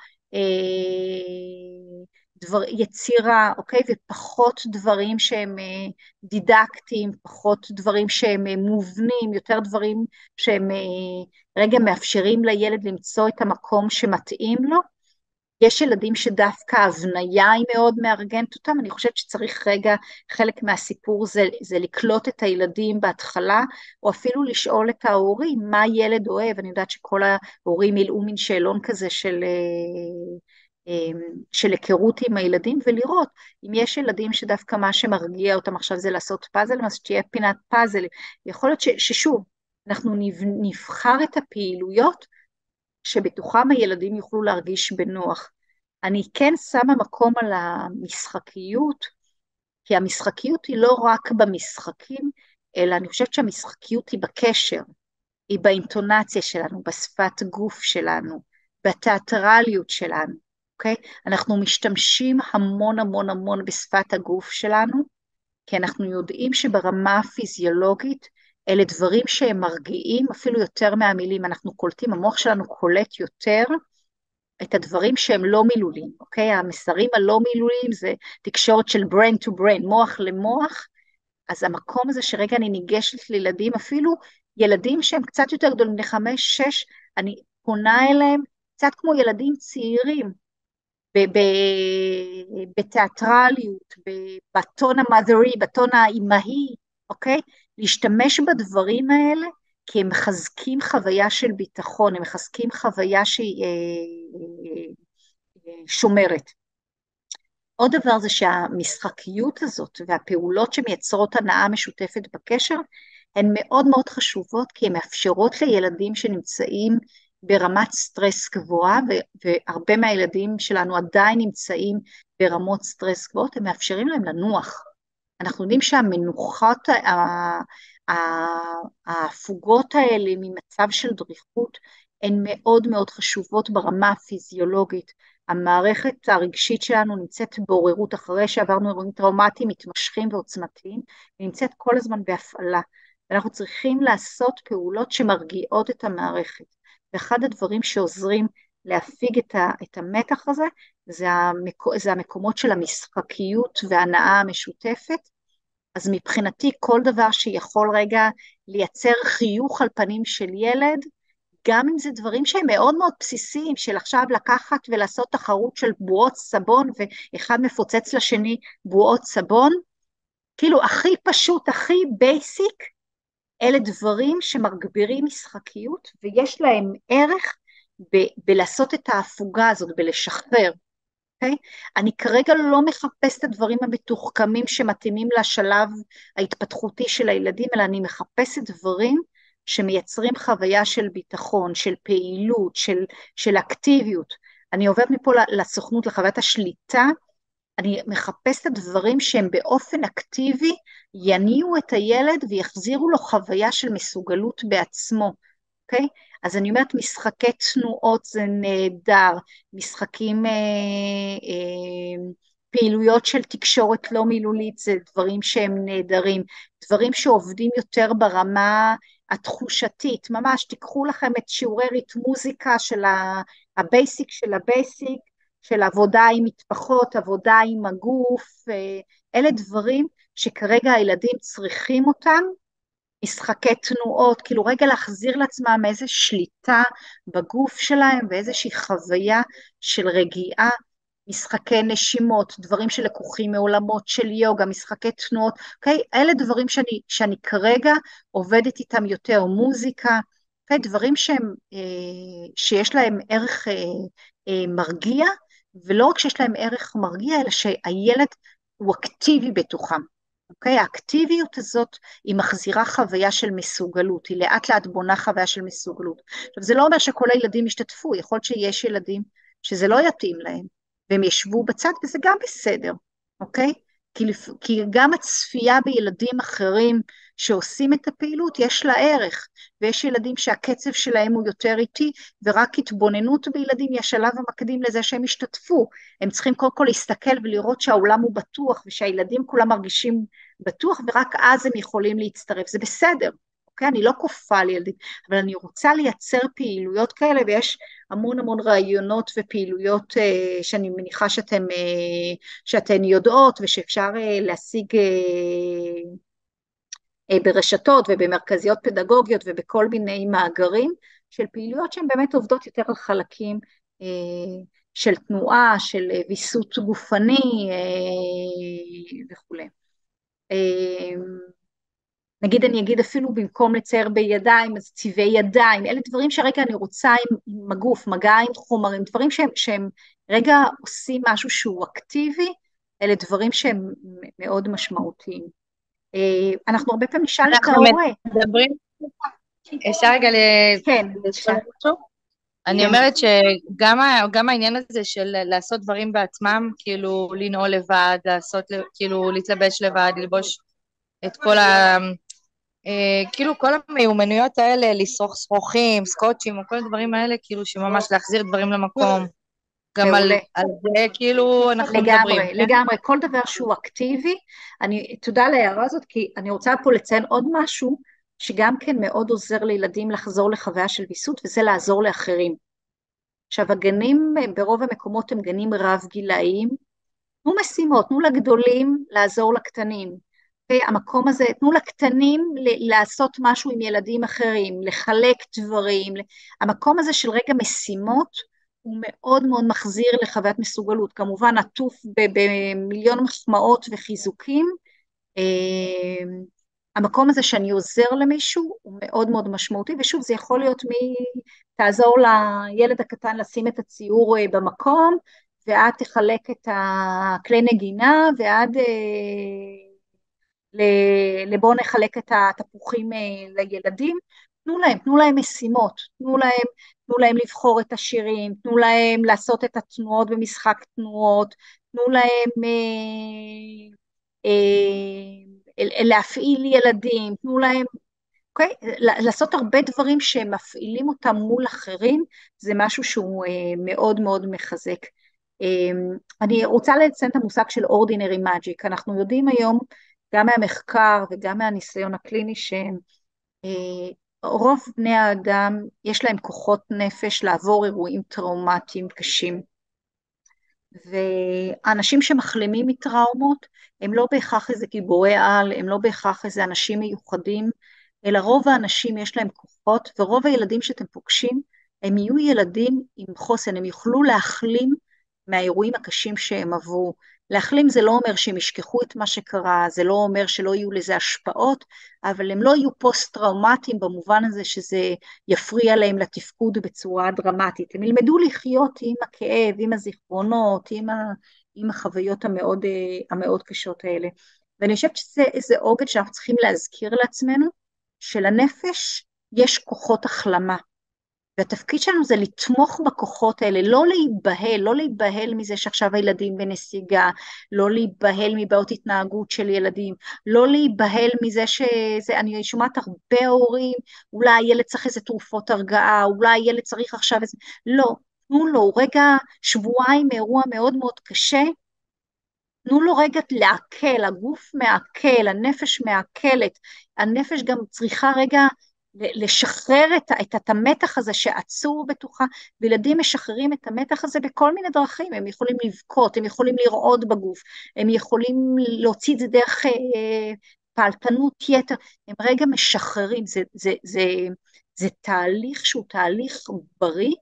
יצירה, אוקיי? ופחות דברים שהם דידקטיים, פחות דברים שהם מובנים, יותר דברים שהם רגע מאפשרים לילד למצוא את המקום שמתאים לו. יש ילדים שדווקא ההבניה היא מאוד מארגנת אותם, אני חושבת שצריך רגע, חלק מהסיפור זה לקלוט את הילדים בהתחלה, או אפילו לשאול את ההורים מה ילד אוהב. אני יודעת שכל ההורים ילאו מין שאלון כזה של היכרות עם הילדים, ולראות אם יש ילדים שדווקא מה שמרגיע אותם עכשיו זה לעשות פאזל, אז שתהיה פינת פאזל. יכול להיות ששוב, אנחנו נבחר את הפעילויות שבתוכם הילדים יוכלו להרגיש בנוח. אני כן שמה מקום על המשחקיות, כי המשחקיות היא לא רק במשחקים, אלא אני חושבת שהמשחקיות היא בקשר, היא באינטונציה שלנו, בשפת גוף שלנו, בתיאטרליות שלנו, אוקיי? אנחנו משתמשים המון המון המון בשפת הגוף שלנו, כי אנחנו יודעים שברמה הפיזיולוגית, אלה דברים שהם מרגיעים אפילו יותר מהמילים, אנחנו קולטים, המוח שלנו קולט יותר את הדברים שהם לא מילוליים, אוקיי? המסרים הלא מילוליים זה תקשורת של brain to brain, מוח למוח, אז המקום הזה שרגע אני ניגשת לילדים, אפילו ילדים שהם קצת יותר גדולים, בני 5-6, אני פונה אליהם קצת כמו ילדים צעירים, בתיאטרליות, בטון המאדרי, בטון האימהי, אוקיי? להשתמש בדברים האלה, כי הם מחזקים חוויה של ביטחון, הם מחזקים חוויה שהיא שומרת. עוד דבר זה שהמשחקיות הזאת והפעולות שמייצרות הנאה משותפת בקשר, הן מאוד מאוד חשובות, כי הן מאפשרות לילדים שנמצאים ברמת סטרס גבוהה, והרבה מהילדים שלנו עדיין נמצאים ברמות סטרס גבוהות, הם מאפשרים להם לנוח. אנחנו יודעים שהמנוחות, ההפוגות האלה ממצב של דריכות, הן מאוד מאוד חשובות ברמה הפיזיולוגית. המערכת הרגשית שלנו נמצאת בעוררות אחרי שעברנו אירועים טראומטיים מתמשכים ועוצמתיים, היא נמצאת כל הזמן בהפעלה, ואנחנו צריכים לעשות פעולות שמרגיעות את המערכת. ואחד הדברים שעוזרים להפיג את המתח הזה, זה המקומות של המשחקיות וההנאה המשותפת. אז מבחינתי כל דבר שיכול רגע לייצר חיוך על פנים של ילד, גם אם זה דברים שהם מאוד מאוד בסיסיים, של עכשיו לקחת ולעשות תחרות של בועות סבון, ואחד מפוצץ לשני בועות סבון, כאילו הכי פשוט, הכי בייסיק, אלה דברים שמגבירים משחקיות, ויש להם ערך בלעשות את ההפוגה הזאת, בלשחרר. Okay? אני כרגע לא מחפש את הדברים המתוחכמים שמתאימים לשלב ההתפתחותי של הילדים, אלא אני מחפשת דברים שמייצרים חוויה של ביטחון, של פעילות, של אקטיביות. אני עוברת מפה לסוכנות, לחוויית השליטה, אני מחפשת את הדברים שהם באופן אקטיבי, יניעו את הילד ויחזירו לו חוויה של מסוגלות בעצמו. אוקיי? אז אני אומרת, משחקי תנועות זה נהדר, משחקים, פעילויות של תקשורת לא מילולית, זה דברים שהם נהדרים, דברים שעובדים יותר ברמה התחושתית, ממש תיקחו לכם את שיעורי ריתמוזיקה של הבייסיק של הבייסיק, של עבודה עם מטפחות, עבודה עם הגוף, אלה דברים שכרגע הילדים צריכים אותם, משחקי תנועות, כאילו רגע להחזיר לעצמם איזו שליטה בגוף שלהם, ואיזושהי חוויה של רגיעה, משחקי נשימות, דברים שלקוחים מעולמות של יוגה, משחקי תנועות, אוקיי? אלה דברים שאני כרגע עובדת איתם יותר, מוזיקה, אוקיי? דברים שיש להם ערך מרגיע, ולא רק שיש להם ערך מרגיע, אלא שהילד הוא אקטיבי בתוכם. אוקיי? האקטיביות הזאת היא מחזירה חוויה של מסוגלות, היא לאט לאט בונה חוויה של מסוגלות. עכשיו, זה לא אומר שכל הילדים ישתתפו, יכול להיות שיש ילדים שזה לא יתאים להם, והם ישבו בצד, וזה גם בסדר, אוקיי? כי גם הצפייה בילדים אחרים שעושים את הפעילות, יש לה ערך, ויש ילדים שהקצב שלהם הוא יותר איטי, ורק התבוננות בילדים היא השלב המקדים לזה שהם ישתתפו. הם צריכים קודם כל להסתכל ולראות שהעולם הוא בטוח, ושהילדים כולם מרגישים בטוח, ורק אז הם יכולים להצטרף. זה בסדר, אוקיי? אני לא כופה על ילדים, אבל אני רוצה לייצר פעילויות כאלה, ויש המון המון רעיונות ופעילויות שאני מניחה שאתן יודעות, ושאפשר להשיג ברשתות ובמרכזיות פדגוגיות ובכל מיני מאגרים של פעילויות שהן באמת עובדות יותר על חלקים של תנועה, של ויסות גופני וכו'. נגיד אני אגיד אפילו במקום לצייר בידיים, אז צבעי ידיים, אלה דברים שרגע אני רוצה עם הגוף, מגע עם חומרים, דברים שהם רגע עושים משהו שהוא אקטיבי, אלה דברים שהם מאוד משמעותיים. אנחנו הרבה פעמים נשאל את ההורה. מדברים, אפשר רגע כן, לשאול משהו? אני אומרת שגם העניין הזה של לעשות דברים בעצמם, כאילו לנעול לבד, כאילו להתלבש לבד, ללבוש את כל כאילו כל המיומנויות האלה, לשרוך שרוכים, סקוטשים, או כל הדברים האלה, כאילו שממש להחזיר דברים למקום. גם על זה כאילו אנחנו מדברים. לגמרי, כל דבר שהוא אקטיבי, תודה על ההערה הזאת, כי אני רוצה פה לציין עוד משהו, שגם כן מאוד עוזר לילדים לחזור לחוויה של ויסות, וזה לעזור לאחרים. עכשיו, הגנים ברוב המקומות הם גנים רב גילאיים, תנו משימות, תנו לגדולים לעזור לקטנים. המקום הזה, תנו לקטנים לעשות משהו עם ילדים אחרים, לחלק דברים, המקום הזה של רגע משימות, הוא מאוד מאוד מחזיר לחוויית מסוגלות, כמובן עטוף במיליון מחמאות וחיזוקים, המקום הזה שאני עוזר למישהו הוא מאוד מאוד משמעותי, ושוב זה יכול להיות תעזור לילד הקטן לשים את הציור במקום, ועד תחלק את הכלי נגינה, ועד לבוא נחלק את התפוחים לילדים. תנו להם משימות, תנו להם לבחור את השירים, תנו להם לעשות את התנועות במשחק תנועות, תנו להם להפעיל ילדים, תנו להם, אוקיי? לעשות הרבה דברים שמפעילים אותם מול אחרים, זה משהו שהוא מאוד מאוד מחזק. אני רוצה לציין את המושג של ordinary magic. אנחנו יודעים היום, גם מהמחקר וגם מהניסיון הקליני, שרוב בני האדם יש להם כוחות נפש לעבור אירועים טראומטיים קשים. ואנשים שמחלימים מטראומות הם לא בהכרח איזה גיבורי על, הם לא בהכרח איזה אנשים מיוחדים, אלא רוב האנשים יש להם כוחות, ורוב הילדים שאתם פוגשים הם יהיו ילדים עם חוסן, הם יוכלו להחלים מהאירועים הקשים שהם עברו. להחלים זה לא אומר שהם ישכחו את מה שקרה, זה לא אומר שלא יהיו לזה השפעות, אבל הם לא יהיו פוסט-טראומטיים במובן הזה שזה יפריע להם לתפקוד בצורה דרמטית. הם ילמדו לחיות עם הכאב, עם הזיכרונות, עם החוויות המאוד קשות האלה. ואני חושבת שזה עוגן שאנחנו צריכים להזכיר לעצמנו, שלנפש יש כוחות החלמה. והתפקיד שלנו זה לתמוך בכוחות האלה, לא להיבהל מזה שעכשיו הילדים בנסיגה, לא להיבהל מבעיות התנהגות של ילדים, לא להיבהל מזה אני שומעת הרבה הורים, אולי הילד צריך איזה תרופות הרגעה, אולי הילד צריך עכשיו איזה, לא, תנו לו רגע, שבועיים מאירוע מאוד מאוד קשה, תנו לו רגע לעכל, הגוף מעכל, הנפש מעכלת, הנפש גם צריכה רגע לשחרר את המתח הזה שעצור בתוכה, וילדים משחררים את המתח הזה בכל מיני דרכים, הם יכולים לבכות, הם יכולים לרעוד בגוף, הם יכולים להוציא את זה דרך פעלתנות יתר, הם רגע משחררים, זה תהליך שהוא תהליך בריא,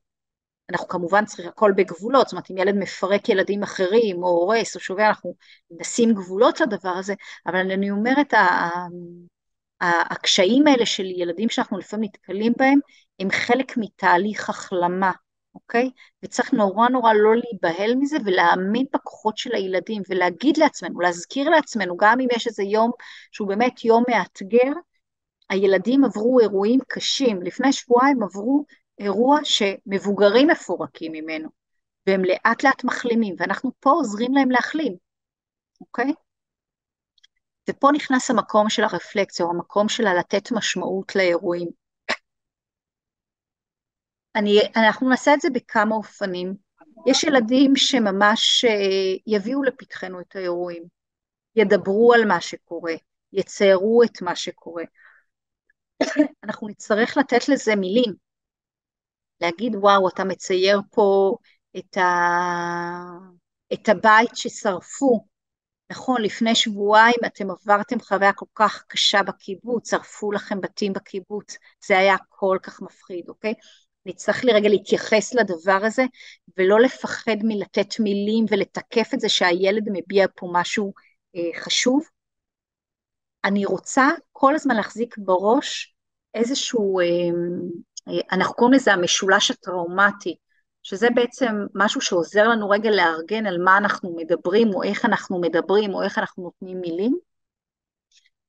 אנחנו כמובן צריכים הכל בגבולות, זאת אומרת אם ילד מפרק ילדים אחרים או הורס או שובר, אנחנו נשים גבולות לדבר הזה, אבל אני אומרת, הקשיים האלה של ילדים שאנחנו לפעמים נתקלים בהם, הם חלק מתהליך החלמה, אוקיי? וצריך נורא נורא לא להיבהל מזה, ולהאמין בכוחות של הילדים, ולהגיד לעצמנו, להזכיר לעצמנו, גם אם יש איזה יום שהוא באמת יום מאתגר, הילדים עברו אירועים קשים, לפני שבועיים עברו אירוע שמבוגרים מפורקים ממנו, והם לאט לאט מחלימים, ואנחנו פה עוזרים להם להחלים, אוקיי? ופה נכנס המקום של הרפלקציה, או המקום של לתת משמעות לאירועים. אנחנו נעשה את זה בכמה אופנים. יש ילדים שממש יביאו לפתחנו את האירועים, ידברו על מה שקורה, יציירו את מה שקורה. אנחנו נצטרך לתת לזה מילים, להגיד וואו, אתה מצייר פה את הבית ששרפו, נכון, לפני שבועיים אתם עברתם חוויה כל כך קשה בקיבוץ, שרפו לכם בתים בקיבוץ, זה היה כל כך מפחיד, אוקיי? נצטרך לרגע להתייחס לדבר הזה, ולא לפחד מלתת מילים ולתקף את זה שהילד מביע פה משהו חשוב. אני רוצה כל הזמן להחזיק בראש איזשהו, אנחנו קוראים לזה המשולש הטראומטי, שזה בעצם משהו שעוזר לנו רגע לארגן על מה אנחנו מדברים, או איך אנחנו מדברים, או איך אנחנו נותנים מילים.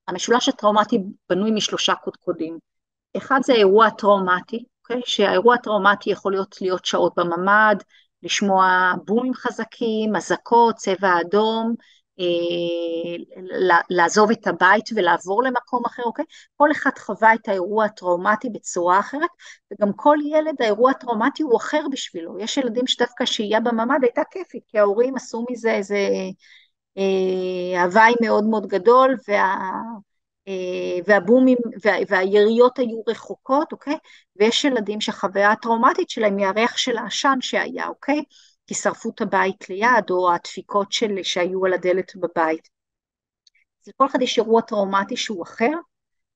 המשולש הטראומטי בנוי משלושה קודקודים. אחד זה אירוע טראומטי, אוקיי? שהאירוע הטראומטי יכול להיות שעות בממד, לשמוע בומים חזקים, אזעקות, צבע אדום, לעזוב את הבית ולעבור למקום אחר, אוקיי? כל אחד חווה את האירוע הטראומטי בצורה אחרת, וגם כל ילד האירוע הטראומטי הוא אחר בשבילו. יש ילדים שדווקא שהייה בממד הייתה כיפית, כי ההורים עשו מזה איזה הוואי מאוד מאוד גדול, והבומים והיריות היו רחוקות, אוקיי? ויש ילדים שהחוויה הטראומטית שלהם היא הריח של העשן שהיה, אוקיי? כי שרפו את הבית ליד, או הדפיקות שהיו על הדלת בבית. אז לכל אחד יש אירוע טראומטי שהוא אחר,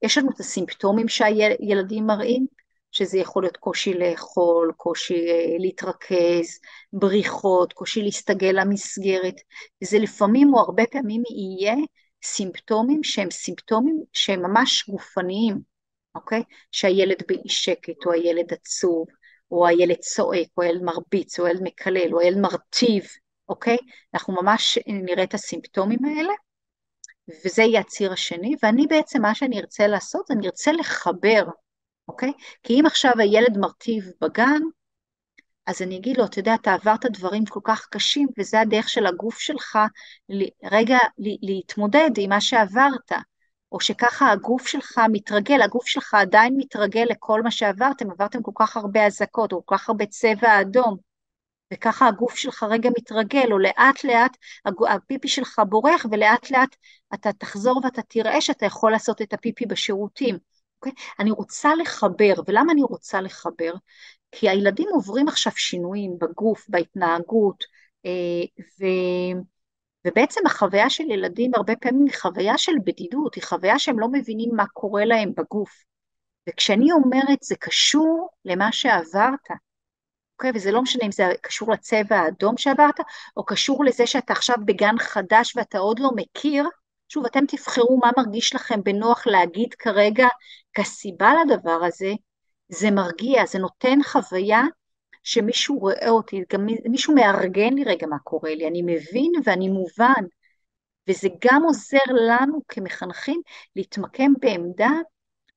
יש לנו את הסימפטומים שהילדים מראים, שזה יכול להיות קושי לאכול, קושי להתרכז, בריחות, קושי להסתגל למסגרת, וזה לפעמים או הרבה פעמים יהיה סימפטומים שהם ממש גופניים, אוקיי? שהילד באי שקט, או הילד עצוב, או הילד צועק, או הילד מרביץ, או הילד מקלל, או הילד מרטיב, אוקיי? אנחנו ממש נראה את הסימפטומים האלה, וזה יהיה הציר השני, ואני בעצם מה שאני ארצה לעשות, אני ארצה לחבר, אוקיי? כי אם עכשיו הילד מרטיב בגן, אז אני אגיד לו, אתה יודע, אתה עברת דברים כל כך קשים, וזה הדרך של הגוף שלך, רגע להתמודד עם מה שעברת, או שככה הגוף שלך מתרגל, הגוף שלך עדיין מתרגל לכל מה שעברתם, עברתם כל כך הרבה אזעקות, או כל כך הרבה צבע אדום, וככה הגוף שלך רגע מתרגל, או לאט לאט הפיפי שלך בורח, ולאט לאט אתה תחזור ואתה תראה שאתה יכול לעשות את הפיפי בשירותים. אוקיי? אני רוצה לחבר, ולמה אני רוצה לחבר? כי הילדים עוברים עכשיו שינויים בגוף, בהתנהגות, ו... ובעצם החוויה של ילדים הרבה פעמים היא חוויה של בדידות, היא חוויה שהם לא מבינים מה קורה להם בגוף. וכשאני אומרת זה קשור למה שעברת, אוקיי? וזה לא משנה אם זה קשור לצבע האדום שעברת, או קשור לזה שאתה עכשיו בגן חדש ואתה עוד לא מכיר, שוב, אתם תבחרו מה מרגיש לכם בנוח להגיד כרגע כסיבה לדבר הזה, זה מרגיע, זה נותן חוויה שמישהו רואה אותי, גם מישהו מארגן לי רגע מה קורה לי, אני מבין ואני מובן, וזה גם עוזר לנו כמחנכים להתמקם בעמדה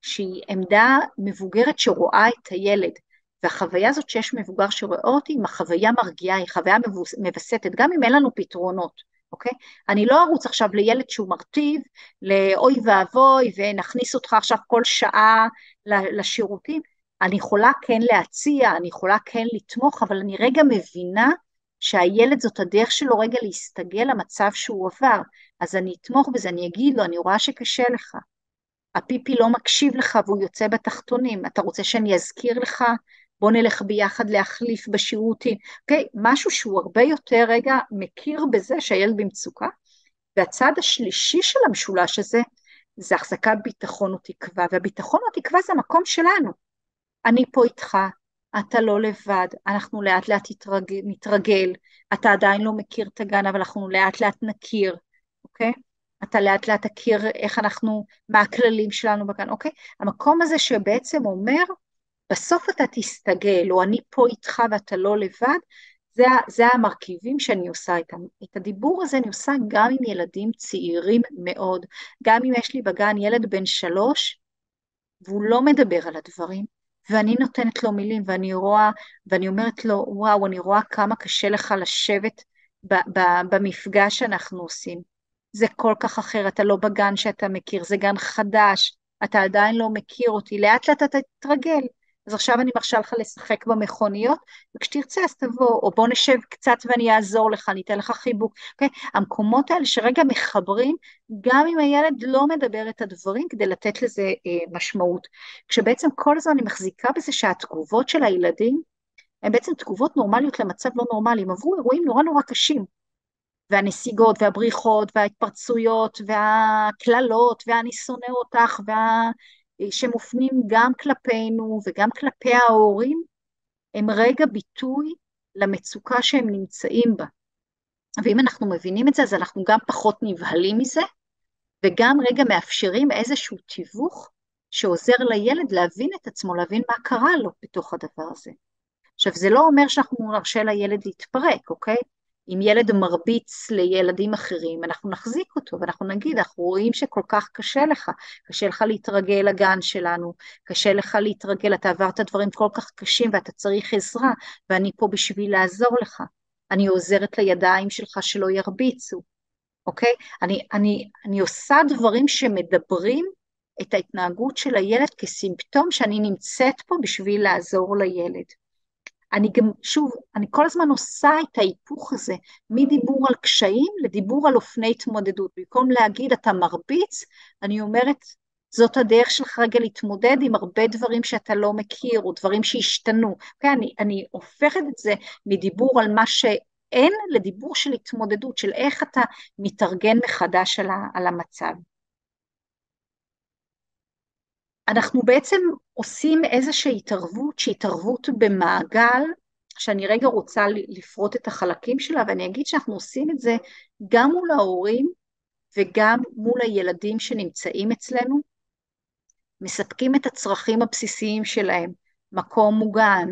שהיא עמדה מבוגרת שרואה את הילד, והחוויה הזאת שיש מבוגר שרואה אותי, היא חוויה מרגיעה, היא חוויה מבסטת, גם אם אין לנו פתרונות, אוקיי? אני לא ארוץ עכשיו לילד שהוא מרטיב, לאוי ואבוי, ונכניס אותך עכשיו כל שעה לשירותים, אני יכולה כן להציע, אני יכולה כן לתמוך, אבל אני רגע מבינה שהילד זאת הדרך שלו רגע להסתגל למצב שהוא עבר, אז אני אתמוך בזה, אני אגיד לו, אני רואה שקשה לך, הפיפי לא מקשיב לך והוא יוצא בתחתונים, אתה רוצה שאני אזכיר לך, בוא נלך ביחד להחליף בשירותים, אוקיי? משהו שהוא הרבה יותר רגע מכיר בזה שהילד במצוקה, והצד השלישי של המשולש הזה, זה החזקת ביטחון ותקווה, והביטחון ותקווה זה המקום שלנו, אני פה איתך, אתה לא לבד, אנחנו לאט לאט נתרגל, אתה עדיין לא מכיר את הגן, אבל אנחנו לאט לאט נכיר, אוקיי? אתה לאט לאט תכיר איך אנחנו, מה הכללים שלנו בגן, אוקיי? המקום הזה שבעצם אומר, בסוף אתה תסתגל, או אני פה איתך ואתה לא לבד, זה המרכיבים שאני עושה איתם. את הדיבור הזה אני עושה גם עם ילדים צעירים מאוד, גם אם יש לי בגן ילד בן 3, והוא לא מדבר על הדברים, ואני נותנת לו מילים, ואני אומרת לו, וואו, אני רואה כמה קשה לך לשבת במפגש שאנחנו עושים. זה כל כך אחר, אתה לא בגן שאתה מכיר, זה גן חדש, אתה עדיין לא מכיר אותי, לאט לאט אתה תתרגל. אז עכשיו אני מרשה לך לשחק במכוניות, וכשתרצה אז תבוא, או בוא נשב קצת ואני אעזור לך, אני אתן לך חיבוק. Okay? המקומות האלה שרגע מחברים, גם אם הילד לא מדבר את הדברים, כדי לתת לזה משמעות. כשבעצם כל הזמן אני מחזיקה בזה שהתגובות של הילדים, הן בעצם תגובות נורמליות למצב לא נורמלי, הם עברו אירועים נורא נורא קשים, והנסיגות והבריחות וההתפרצויות והכללות וה"אני שונא אותך", שמופנים גם כלפינו וגם כלפי ההורים, הם רגע ביטוי למצוקה שהם נמצאים בה. ואם אנחנו מבינים את זה, אז אנחנו גם פחות נבהלים מזה, וגם רגע מאפשרים איזשהו תיווך שעוזר לילד להבין את עצמו, להבין מה קרה לו בתוך הדבר הזה. עכשיו, זה לא אומר שאנחנו נרשה לילד להתפרק, אוקיי? אם ילד מרביץ לילדים אחרים, אנחנו נחזיק אותו, ואנחנו נגיד, אנחנו רואים שכל כך קשה לך להתרגל לגן שלנו, קשה לך להתרגל, אתה עברת דברים כל כך קשים, ואתה צריך עזרה, ואני פה בשביל לעזור לך. אני עוזרת לידיים שלך שלא ירביצו, אוקיי? אני עושה דברים שמדברים את ההתנהגות של הילד כסימפטום שאני נמצאת פה בשביל לעזור לילד. אני גם, שוב, אני כל הזמן עושה את ההיפוך הזה, מדיבור על קשיים לדיבור על אופני התמודדות. במקום להגיד, אתה מרביץ, אני אומרת, זאת הדרך שלך רגע להתמודד עם הרבה דברים שאתה לא מכיר, או דברים שהשתנו. Okay, אני הופכת את זה מדיבור על מה שאין, לדיבור של התמודדות, של איך אתה מתארגן מחדש על המצב. אנחנו בעצם עושים איזושהי התערבות, שהיא התערבות במעגל, שאני רגע רוצה לפרוט את החלקים שלה, ואני אגיד שאנחנו עושים את זה גם מול ההורים, וגם מול הילדים שנמצאים אצלנו, מספקים את הצרכים הבסיסיים שלהם, מקום מוגן,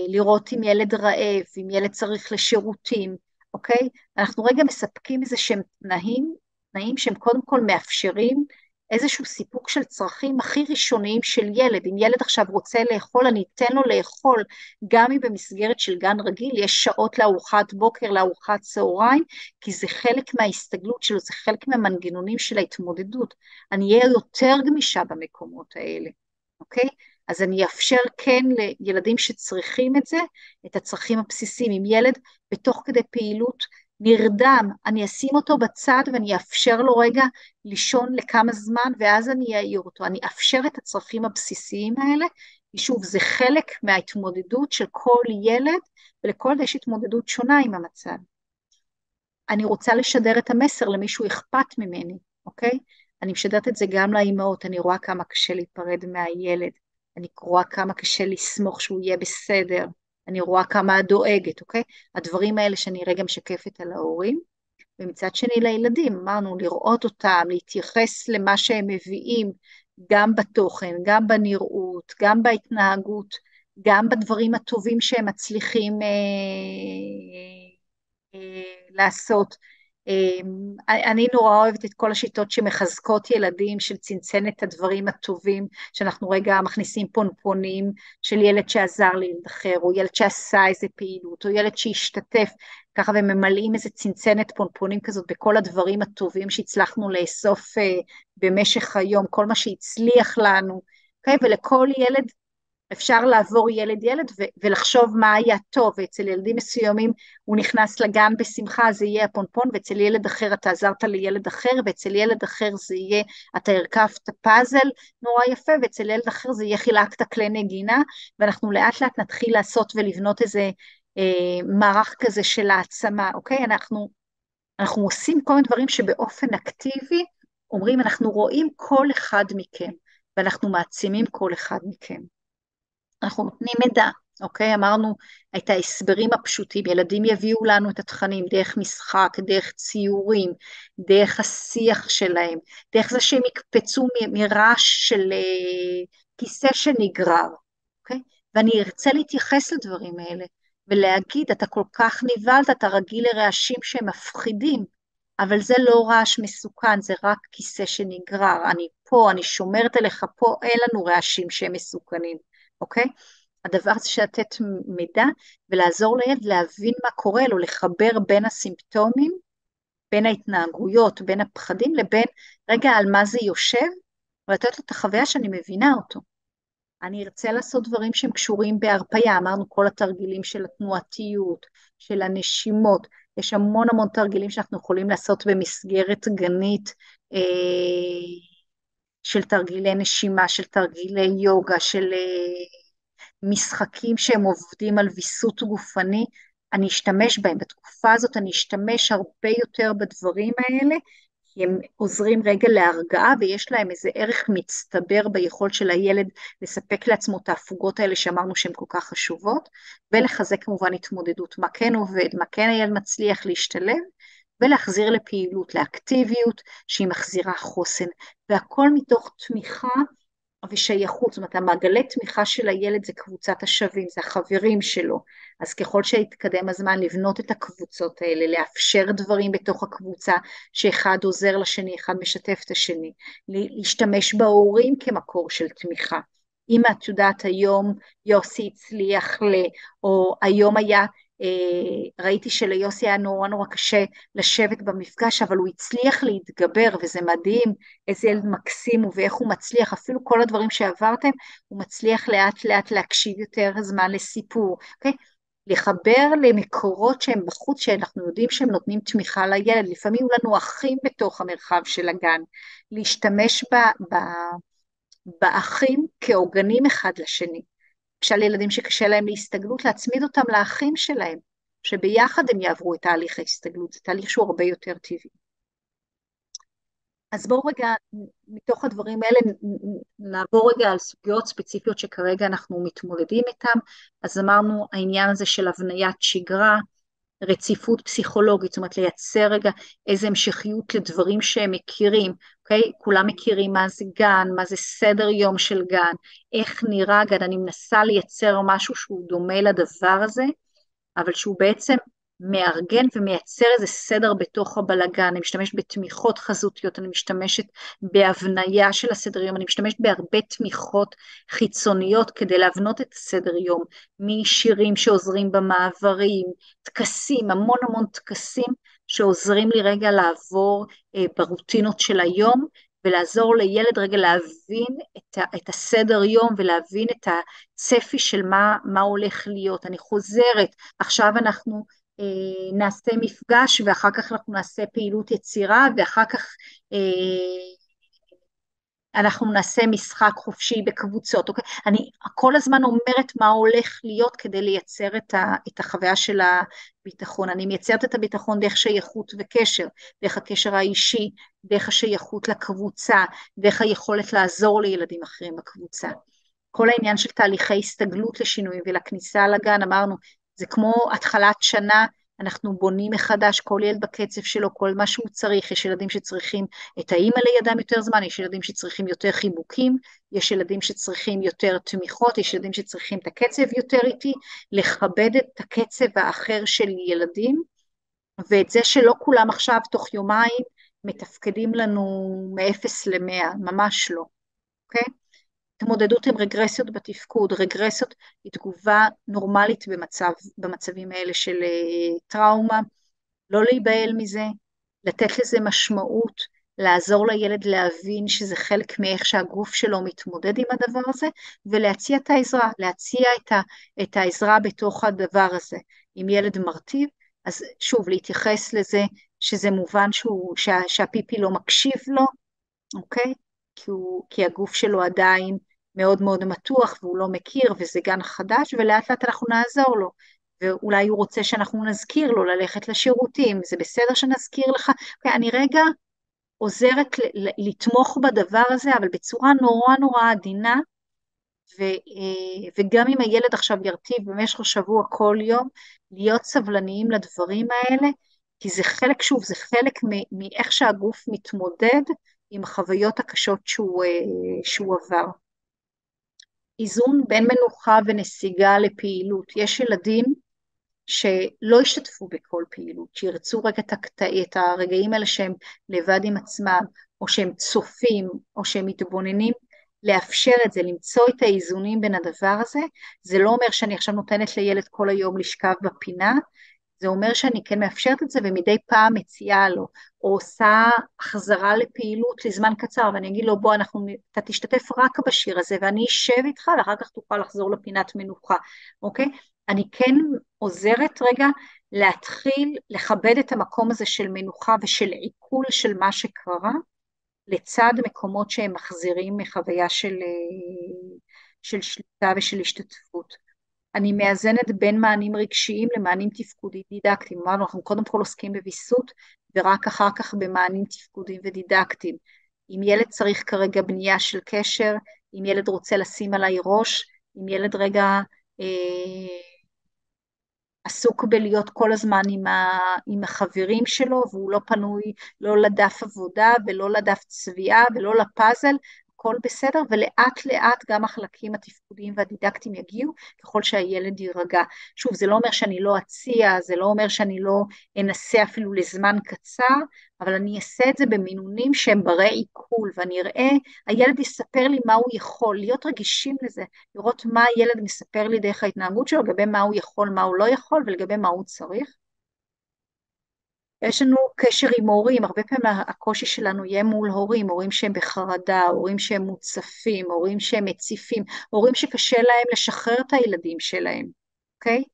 לראות אם ילד רעב, אם ילד צריך לשירותים, אוקיי? אנחנו רגע מספקים איזה שהם תנאים שהם קודם כל מאפשרים איזשהו סיפוק של צרכים הכי ראשוניים של ילד. אם ילד עכשיו רוצה לאכול, אני אתן לו לאכול, גם אם במסגרת של גן רגיל, יש שעות לארוחת בוקר, לארוחת צהריים, כי זה חלק מההסתגלות שלו, זה חלק מהמנגנונים של ההתמודדות. אני אהיה יותר גמישה במקומות האלה, אוקיי? אז אני אאפשר כן לילדים שצריכים את זה, את הצרכים הבסיסיים. עם ילד בתוך כדי פעילות נרדם, אני אשים אותו בצד ואני אאפשר לו רגע לישון לכמה זמן, ואז אני אעיר אותו. אני אאפשר את הצרכים הבסיסיים האלה, שוב, זה חלק מההתמודדות של כל ילד, ולכל יש התמודדות שונה עם המצב. אני רוצה לשדר את המסר למישהו אכפת ממני, אוקיי? אני משדרת את זה גם לאימהות, אני רואה כמה קשה להיפרד מהילד, אני רואה כמה קשה לסמוך שהוא יהיה בסדר, אני רואה כמה דואגת, אוקיי? הדברים האלה שאני רגע משקפת על ההורים, ומצד שני לילדים, אמרנו, לראות אותם, להתייחס למה שהם מביאים, גם בתוכן, גם בנראות, גם בהתנהגות, גם בדברים הטובים שהם מצליחים לעשות. אני נורא אוהבת את כל השיטות שמחזקות ילדים, של צנצן את הדברים הטובים, שאנחנו רגע מכניסים פונפונים של ילד שעזר לילד אחר, או ילד שעשה איזה פעילות, או ילד שהשתתף, ככה וממלאים איזה צנצנת פונפונים כזאת בכל הדברים הטובים שהצלחנו לאסוף במשך היום, כל מה שהצליח לנו, okay? ולכל ילד אפשר לעבור ילד ולחשוב מה היה טוב, ואצל ילדים מסוימים הוא נכנס לגן בשמחה, זה יהיה הפונפון, ואצל ילד אחר אתה עזרת לילד אחר, ואצל ילד אחר זה יהיה אתה הרכבת פאזל נורא יפה, ואצל ילד אחר זה יהיה חילקת כלי נגינה, ואנחנו לאט לאט נתחיל לעשות ולבנות איזה מערך כזה של העצמה, אוקיי? אנחנו עושים כל מיני דברים שבאופן אקטיבי אומרים אנחנו רואים כל אחד מכם, ואנחנו מעצימים כל אחד מכם. אנחנו נותנים מידע, אוקיי? אמרנו את ההסברים הפשוטים, ילדים יביאו לנו את התכנים דרך משחק, דרך ציורים, דרך השיח שלהם, דרך זה שהם יקפצו מרעש של כיסא שנגרר, אוקיי? ואני ארצה להתייחס לדברים האלה, ולהגיד, אתה כל כך נבלת, אתה רגיל לרעשים שהם מפחידים, אבל זה לא רעש מסוכן, זה רק כיסא שנגרר, אני פה, אני שומרת עליך פה, אין לנו רעשים שהם מסוכנים. אוקיי? הדבר הזה לתת מידע ולעזור לילד להבין מה קורה לו, לחבר בין הסימפטומים, בין ההתנהגויות, בין הפחדים, לבין רגע על מה זה יושב, ולתת לו את החוויה שאני מבינה אותו. אני ארצה לעשות דברים שהם קשורים בהרפאיה, אמרנו כל התרגילים של התנועתיות, של הנשימות, יש המון המון תרגילים שאנחנו יכולים לעשות במסגרת גנית, של תרגילי נשימה, של תרגילי יוגה, של משחקים שהם עובדים על ויסות גופני, אני אשתמש בהם. בתקופה הזאת אני אשתמש הרבה יותר בדברים האלה, כי הם עוזרים רגע להרגעה, ויש להם איזה ערך מצטבר ביכולת של הילד לספק לעצמו את ההפוגות האלה שאמרנו שהן כל כך חשובות, ולחזק כמובן התמודדות, מה כן עובד, מה כן הילד מצליח להשתלב, ולהחזיר לפעילות, לאקטיביות שהיא מחזירה חוסן, והכל מתוך תמיכה ושייכות. זאת אומרת, המעגלי תמיכה של הילד זה קבוצת השווים, זה החברים שלו, אז ככל שיתקדם הזמן לבנות את הקבוצות האלה, לאפשר דברים בתוך הקבוצה, שאחד עוזר לשני, אחד משתף את השני, להשתמש בהורים כמקור של תמיכה. אם את יודעת היום יוסי הצליח או היום היה, ראיתי שליוסי היה נורא נורא קשה לשבת במפגש, אבל הוא הצליח להתגבר, וזה מדהים איזה ילד מקסים ואיך הוא מצליח, אפילו כל הדברים שעברתם, הוא מצליח לאט לאט להקשיב יותר זמן לסיפור, אוקיי? לחבר למקורות שהם בחוץ, שאנחנו יודעים שהם נותנים תמיכה לילד, לפעמים יהיו לנו אחים בתוך המרחב של הגן, להשתמש באחים כעוגנים אחד לשני, כשל ילדים שקשה להם להסתגלות, להצמיד אותם לאחים שלהם, שביחד הם יעברו את תהליך ההסתגלות, זה תהליך שהוא הרבה יותר טבעי. אז בואו רגע, מתוך הדברים האלה, נעבור רגע על סוגיות ספציפיות שכרגע אנחנו מתמודדים איתן. אז אמרנו העניין הזה של הבניית שגרה, רציפות פסיכולוגית, זאת אומרת לייצר רגע איזו המשכיות לדברים שהם מכירים, אוקיי? כולם מכירים מה זה גן, מה זה סדר יום של גן, איך נראה גן, אני מנסה לייצר משהו שהוא דומה לדבר הזה, אבל שהוא בעצם מארגן ומייצר איזה סדר בתוך הבלגן, אני משתמשת בתמיכות חזותיות, אני משתמשת בהבניה של הסדר יום, אני משתמשת בהרבה תמיכות חיצוניות כדי להבנות את הסדר יום, משירים שעוזרים במעברים, טקסים, המון המון טקסים שעוזרים לי רגע לעבור ברוטינות של היום, ולעזור לילד רגע להבין את הסדר יום ולהבין את הצפי של מה הולך להיות. אני חוזרת, עכשיו אנחנו נעשה מפגש ואחר כך אנחנו נעשה פעילות יצירה ואחר כך אנחנו נעשה משחק חופשי בקבוצות, אוקיי? אני כל הזמן אומרת מה הולך להיות כדי לייצר את החוויה של הביטחון. אני מייצרת את הביטחון דרך שייכות וקשר, דרך הקשר האישי, דרך השייכות לקבוצה, דרך היכולת לעזור לילדים אחרים בקבוצה. כל העניין של תהליכי הסתגלות לשינויים ולכניסה לגן, אמרנו, זה כמו התחלת שנה, אנחנו בונים מחדש כל ילד בקצב שלו, כל מה שהוא צריך, יש ילדים שצריכים את האמא לידם יותר זמן, יש ילדים שצריכים יותר חיבוקים, יש ילדים שצריכים יותר תמיכות, יש ילדים שצריכים את הקצב יותר איטי, לכבד את הקצב האחר של ילדים, ואת זה שלא כולם עכשיו תוך יומיים מתפקדים לנו מ-0 ל-100, ממש לא, אוקיי? התמודדות עם רגרסיות בתפקוד, רגרסיות היא תגובה נורמלית במצבים האלה של טראומה, לא להיבהל מזה, לתת לזה משמעות, לעזור לילד להבין שזה חלק מאיך שהגוף שלו מתמודד עם הדבר הזה, ולהציע את העזרה, להציע את העזרה בתוך הדבר הזה. אם ילד מרטיב, אז שוב להתייחס לזה שזה מובן שהפיפי לא מקשיב לו, אוקיי? כי הגוף שלו עדיין מאוד מאוד מתוח והוא לא מכיר וזה גן חדש, ולאט לאט אנחנו נעזור לו, ואולי הוא רוצה שאנחנו נזכיר לו ללכת לשירותים, זה בסדר שנזכיר לך, אני רגע עוזרת לתמוך בדבר הזה, אבל בצורה נורא נורא עדינה, וגם אם הילד עכשיו ירטיב במשך השבוע כל יום, להיות סבלניים לדברים האלה, כי זה חלק, שוב, זה חלק מאיך שהגוף מתמודד עם החוויות הקשות שהוא עבר. איזון בין מנוחה ונסיגה לפעילות. יש ילדים שלא ישתתפו בכל פעילות, שירצו רגע את הרגעים האלה שהם לבד עם עצמם, או שהם צופים, או שהם מתבוננים, לאפשר את זה, למצוא את האיזונים בין הדבר הזה. זה לא אומר שאני עכשיו נותנת לילד כל היום לשכב בפינה, זה אומר שאני כן מאפשרת את זה, ומדי פעם מציעה לו, או עושה החזרה לפעילות לזמן קצר, ואני אגיד לו, בוא, אתה תשתתף רק בשיר הזה, ואני אשב איתך, ואחר כך תוכל לחזור לפינת מנוחה, אוקיי? אני כן עוזרת רגע להתחיל לכבד את המקום הזה של מנוחה, ושל עיכול של מה שקרה, לצד מקומות שהם מחזירים מחוויה של שליטה ושל השתתפות. אני מאזנת בין מענים רגשיים למענים תפקודיים דידקטיים. אמרנו, אנחנו קודם כל עוסקים בוויסות, ורק אחר כך במענים תפקודיים ודידקטיים. אם ילד צריך כרגע בנייה של קשר, אם ילד רוצה לשים עליי ראש, אם ילד רגע עסוק בלהיות כל הזמן עם החברים שלו, והוא לא פנוי לא לדף עבודה, ולא לדף צביעה, ולא לפאזל, הכל בסדר, ולאט לאט גם החלקים התפקודיים והדידקטיים יגיעו, ככל שהילד יירגע. שוב, זה לא אומר שאני לא אציע, זה לא אומר שאני לא אנסה אפילו לזמן קצר, אבל אני אעשה את זה במינונים שהם ברי עיכול, ואני אראה, הילד יספר לי מה הוא יכול, להיות רגישים לזה, לראות מה הילד מספר לי דרך ההתנהגות שלו, לגבי מה הוא יכול, מה הוא לא יכול, ולגבי מה הוא צריך. יש לנו קשר עם הורים, הרבה פעמים הקושי שלנו יהיה מול הורים, הורים שהם בחרדה, הורים שהם מוצפים, הורים שהם מציפים, הורים שקשה להם לשחרר את הילדים שלהם, אוקיי?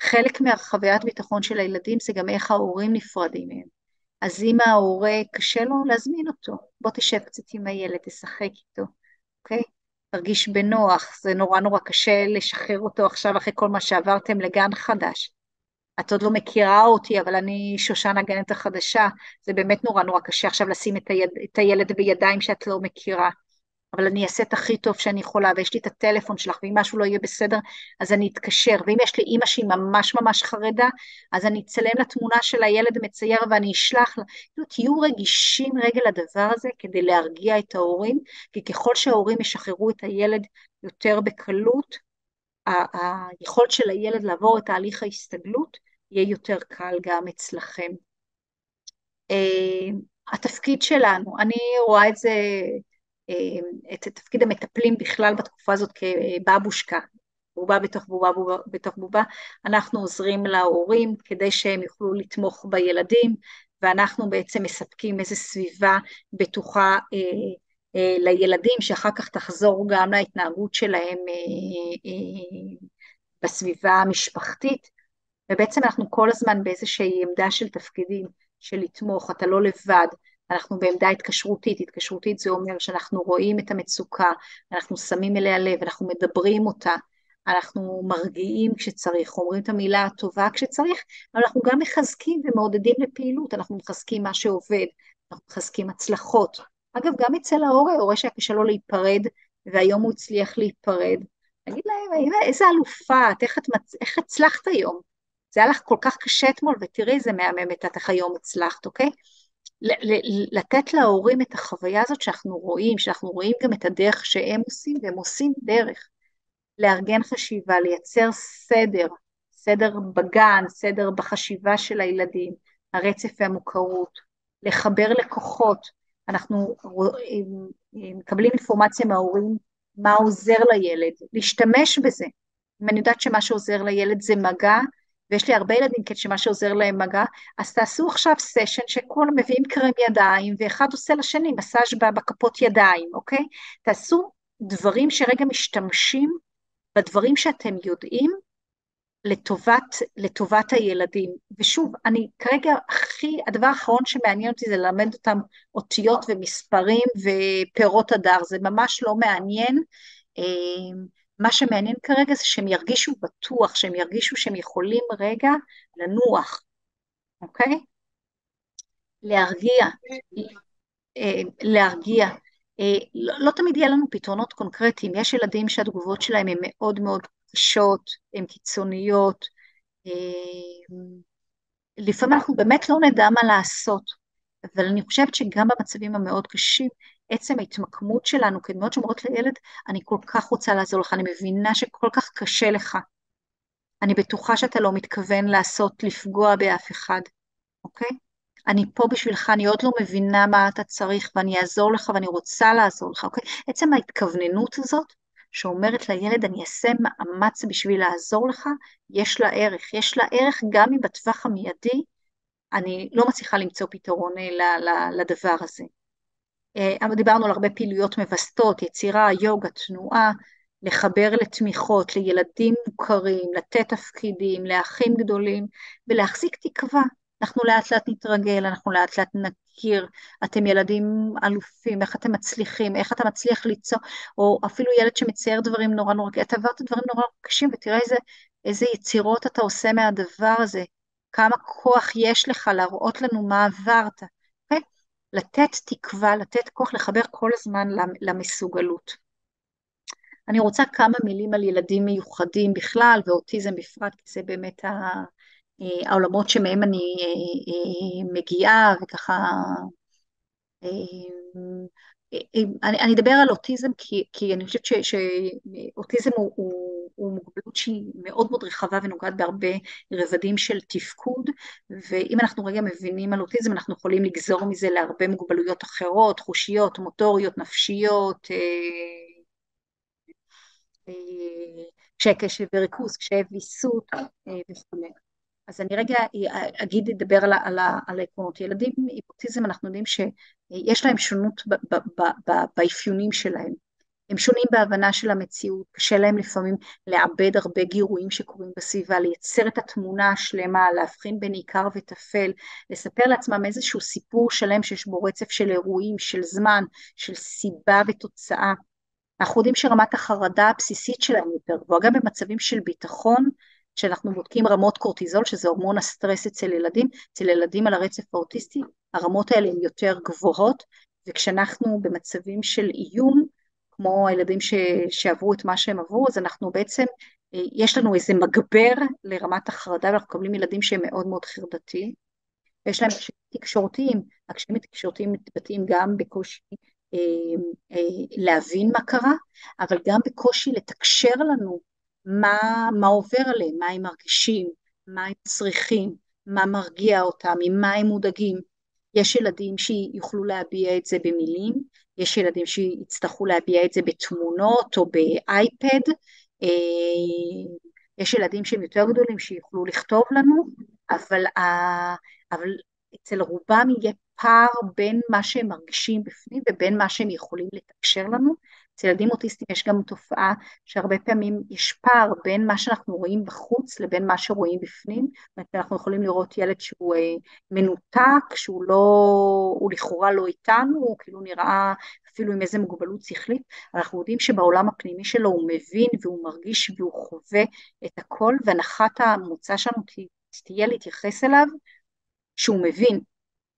חלק מהחוויית ביטחון של הילדים זה גם איך ההורים נפרדים מהם. אז אם ההורה קשה לו, להזמין אותו, בוא תשב קצת עם הילד, תשחק איתו, אוקיי? תרגיש בנוח, זה נורא נורא קשה לשחרר אותו עכשיו אחרי כל מה שעברתם לגן חדש. את עוד לא מכירה אותי, אבל אני שושנה הגננת החדשה, זה באמת נורא נורא קשה עכשיו לשים את הילד בידיים שאת לא מכירה, אבל אני אעשה את הכי טוב שאני יכולה, ויש לי את הטלפון שלך, ואם משהו לא יהיה בסדר, אז אני אתקשר, ואם יש לי אימא שהיא ממש ממש חרדה, אז אני אצלם לתמונה של הילד המצייר, ואני אשלח לה. כאילו, תהיו רגישים רגע לדבר הזה, כדי להרגיע את ההורים, כי ככל שההורים ישחררו את הילד יותר בקלות, היכולת של הילד לעבור את תהליך ההסתגלות, יהיה יותר קל גם אצלכם. התפקיד שלנו, אני רואה את זה, את תפקיד המטפלים בכלל בתקופה הזאת כבבושקה, בובה בתוך בובה, בובה בתוך בובה. אנחנו עוזרים להורים כדי שהם יוכלו לתמוך בילדים, ואנחנו בעצם מספקים איזו סביבה בטוחה לילדים, שאחר כך תחזור גם להתנהגות שלהם בסביבה המשפחתית, ובעצם אנחנו כל הזמן באיזושהי עמדה של תפקידים, של לתמוך, אתה לא לבד, אנחנו בעמדה התקשרותית, התקשרותית זה אומר שאנחנו רואים את המצוקה, אנחנו שמים אליה לב, אנחנו מדברים אותה, אנחנו מרגיעים כשצריך, אומרים את המילה הטובה כשצריך, אבל אנחנו גם מחזקים ומעודדים לפעילות, אנחנו מחזקים מה שעובד, אנחנו מחזקים הצלחות. אגב, גם אצל ההורה שהיה קשה לו להיפרד, והיום הוא הצליח להיפרד, נגיד להם, איזה אלופה, איך הצלחת היום? זה היה לך כל כך קשה אתמול, ותראי איזה מהממת, את איך היום הצלחת, אוקיי? לתת להורים את החוויה הזאת שאנחנו רואים גם את הדרך שהם עושים, והם עושים דרך. לארגן חשיבה, לייצר סדר בגן, סדר בחשיבה של הילדים, הרצף והמוכרות, לחבר לקוחות. אנחנו מקבלים אינפורמציה מההורים, מה עוזר לילד, להשתמש בזה. אם אני יודעת שמה שעוזר לילד זה מגע, ויש לי הרבה ילדים שמה שעוזר להם מגע, אז תעשו עכשיו סשן שכולם מביאים קרם ידיים, ואחד עושה לשני מסאז' בכפות ידיים, אוקיי? תעשו דברים שרגע משתמשים בדברים שאתם יודעים לטובת הילדים. ושוב, אני כרגע הדבר האחרון שמעניין אותי זה ללמד אותם אותיות ומספרים ופירות הדר, זה ממש לא מעניין. מה שמעניין כרגע זה שהם ירגישו בטוח, שהם ירגישו שהם יכולים רגע לנוח, אוקיי? להרגיע. לא תמיד יהיה לנו פתרונות קונקרטיים, יש ילדים שהתגובות שלהם הן מאוד מאוד קשות, הן קיצוניות, לפעמים אנחנו באמת לא נדע מה לעשות, אבל אני חושבת שגם במצבים המאוד קשים, עצם ההתמקמות שלנו כדמות שאומרות לילד, אני כל כך רוצה לעזור לך, אני מבינה שכל כך קשה לך, אני בטוחה שאתה לא מתכוון לפגוע באף אחד, אוקיי? אני פה בשבילך, אני עוד לא מבינה מה אתה צריך, ואני אעזור לך, ואני רוצה לעזור לך, אוקיי? עצם ההתכווננות הזאת, שאומרת לילד, אני אעשה מאמץ בשביל לעזור לך, יש לה ערך. יש לה ערך גם אם בטווח המיידי, אני לא מצליחה למצוא פתרון לדבר הזה. דיברנו על הרבה פעילויות מבסטות, יצירה, יוגה, תנועה, לחבר לתמיכות, לילדים מוכרים, לתת תפקידים, לאחים גדולים, ולהחזיק תקווה. אנחנו לאט לאט נתרגל, אנחנו לאט לאט נכיר, אתם ילדים אלופים, איך אתם מצליחים, איך אתה מצליח ליצור, או אפילו ילד שמצייר דברים נורא נורא, אתה עברת דברים נורא קשים, ותראה איזה יצירות אתה עושה מהדבר הזה, כמה כוח יש לך להראות לנו מה עברת, okay? לתת תקווה, לתת כוח, לחבר כל הזמן למסוגלות. אני רוצה כמה מילים על ילדים מיוחדים בכלל, ואוטיזם בפרט, כי זה באמת העולמות שמהם אני מגיעה, וככה, אני אדבר על אוטיזם, כי אני חושבת שאוטיזם הוא מוגבלות שהיא מאוד מאוד רחבה, ונוגעת בהרבה רבדים של תפקוד, ואם אנחנו רגע מבינים על אוטיזם, אנחנו יכולים לגזור מזה להרבה מוגבלויות אחרות, חושיות, מוטוריות, נפשיות, קשיי קשב וריכוז, קשיי ויסות וכו'. אז אני רגע אדבר על העקרונות. ילדים עם אוטיזם, אנחנו יודעים שיש להם שונות באפיונים שלהם. הם שונים בהבנה של המציאות, קשה להם לפעמים לעבד הרבה גירויים שקורים בסביבה, לייצר את התמונה השלמה, להבחין בין עיקר וטפל, לספר לעצמם איזשהו סיפור שלם שיש בו רצף של אירועים, של זמן, של סיבה ותוצאה. אנחנו יודעים שרמת החרדה הבסיסית שלהם יותר גבוהה, גם במצבים של ביטחון, כשאנחנו בודקים רמות קורטיזול, שזה הורמון הסטרס אצל ילדים על הרצף האוטיסטי, הרמות האלה הן יותר גבוהות, וכשאנחנו במצבים של איום, כמו הילדים שעברו את מה שהם עברו, אז אנחנו בעצם, יש לנו איזה מגבר לרמת החרדה, ואנחנו מקבלים ילדים שהם מאוד מאוד חרדתיים, ויש להם קשיים תקשורתיים, הקשיים התקשורתיים מתבטאים גם בקושי אה, להבין מה קרה, אבל גם בקושי לתקשר לנו מה עובר עליהם, מה הם מרגישים, מה הם צריכים, מה מרגיע אותם, ממה הם מודאגים. יש ילדים שיוכלו להביע את זה במילים, יש ילדים שיצטרכו להביע את זה בתמונות או באייפד, יש ילדים שהם יותר גדולים שיוכלו לכתוב לנו, אבל אצל רובם יהיה פער בין מה שהם מרגישים בפנים ובין מה שהם יכולים לתקשר לנו. אצל ילדים אוטיסטים יש גם תופעה שהרבה פעמים יש פער בין מה שאנחנו רואים בחוץ לבין מה שרואים בפנים. אנחנו יכולים לראות ילד שהוא מנותק, הוא לכאורה לא איתנו, הוא כאילו נראה אפילו עם איזה מוגבלות שכלית. אנחנו יודעים שבעולם הפנימי שלו הוא מבין והוא מרגיש והוא חווה את הכל, והנחת המוצא שלנו תהיה להתייחס אליו שהוא מבין,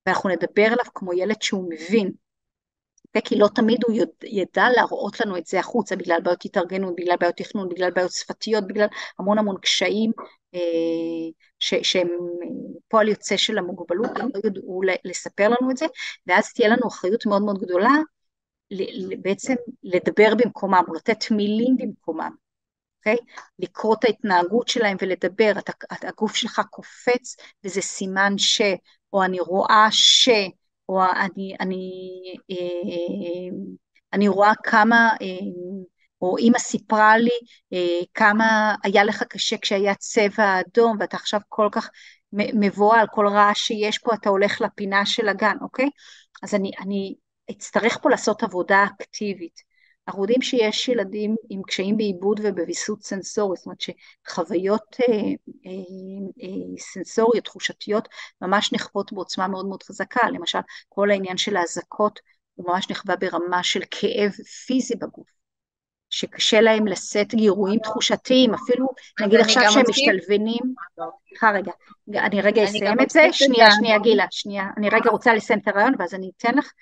ואנחנו נדבר עליו כמו ילד שהוא מבין, כי לא תמיד הוא ידע להראות לנו את זה החוצה, בגלל בעיות התארגנות, בגלל בעיות תכנון, בגלל בעיות שפתיות, בגלל המון קשיים שהם פועל יוצא של המוגבלות, הם לא ידעו לספר לנו את זה, ואז תהיה לנו אחריות מאוד מאוד גדולה, בעצם לדבר במקומם, או לתת מילים במקומם, לקרוא את ההתנהגות שלהם ולדבר, הגוף שלך קופץ וזה סימן או אני רואה או אני רואה כמה, או אמא סיפרה לי כמה היה לך קשה כשהיה צבע אדום, ואתה עכשיו כל כך מבואה על כל רעש שיש פה, אתה הולך לפינה של הגן, אוקיי? אז אני אצטרך פה לעשות עבודה אקטיבית. אנחנו יודעים שיש ילדים עם קשיים בעיבוד ובוויסות סנסורי, זאת אומרת שחוויות סנסוריות, תחושתיות, ממש נחוות בעוצמה מאוד מאוד חזקה. למשל, כל העניין של ההזקות הוא ממש נחווה ברמה של כאב פיזי בגוף, שקשה להם לשאת גירויים תחושתיים, אפילו נגיד עכשיו שהם משתלבנים, רגע, אני רגע אסיים את זה, שנייה גילה, אני רגע רוצה לסיים את הרעיון ואז אני אתן לך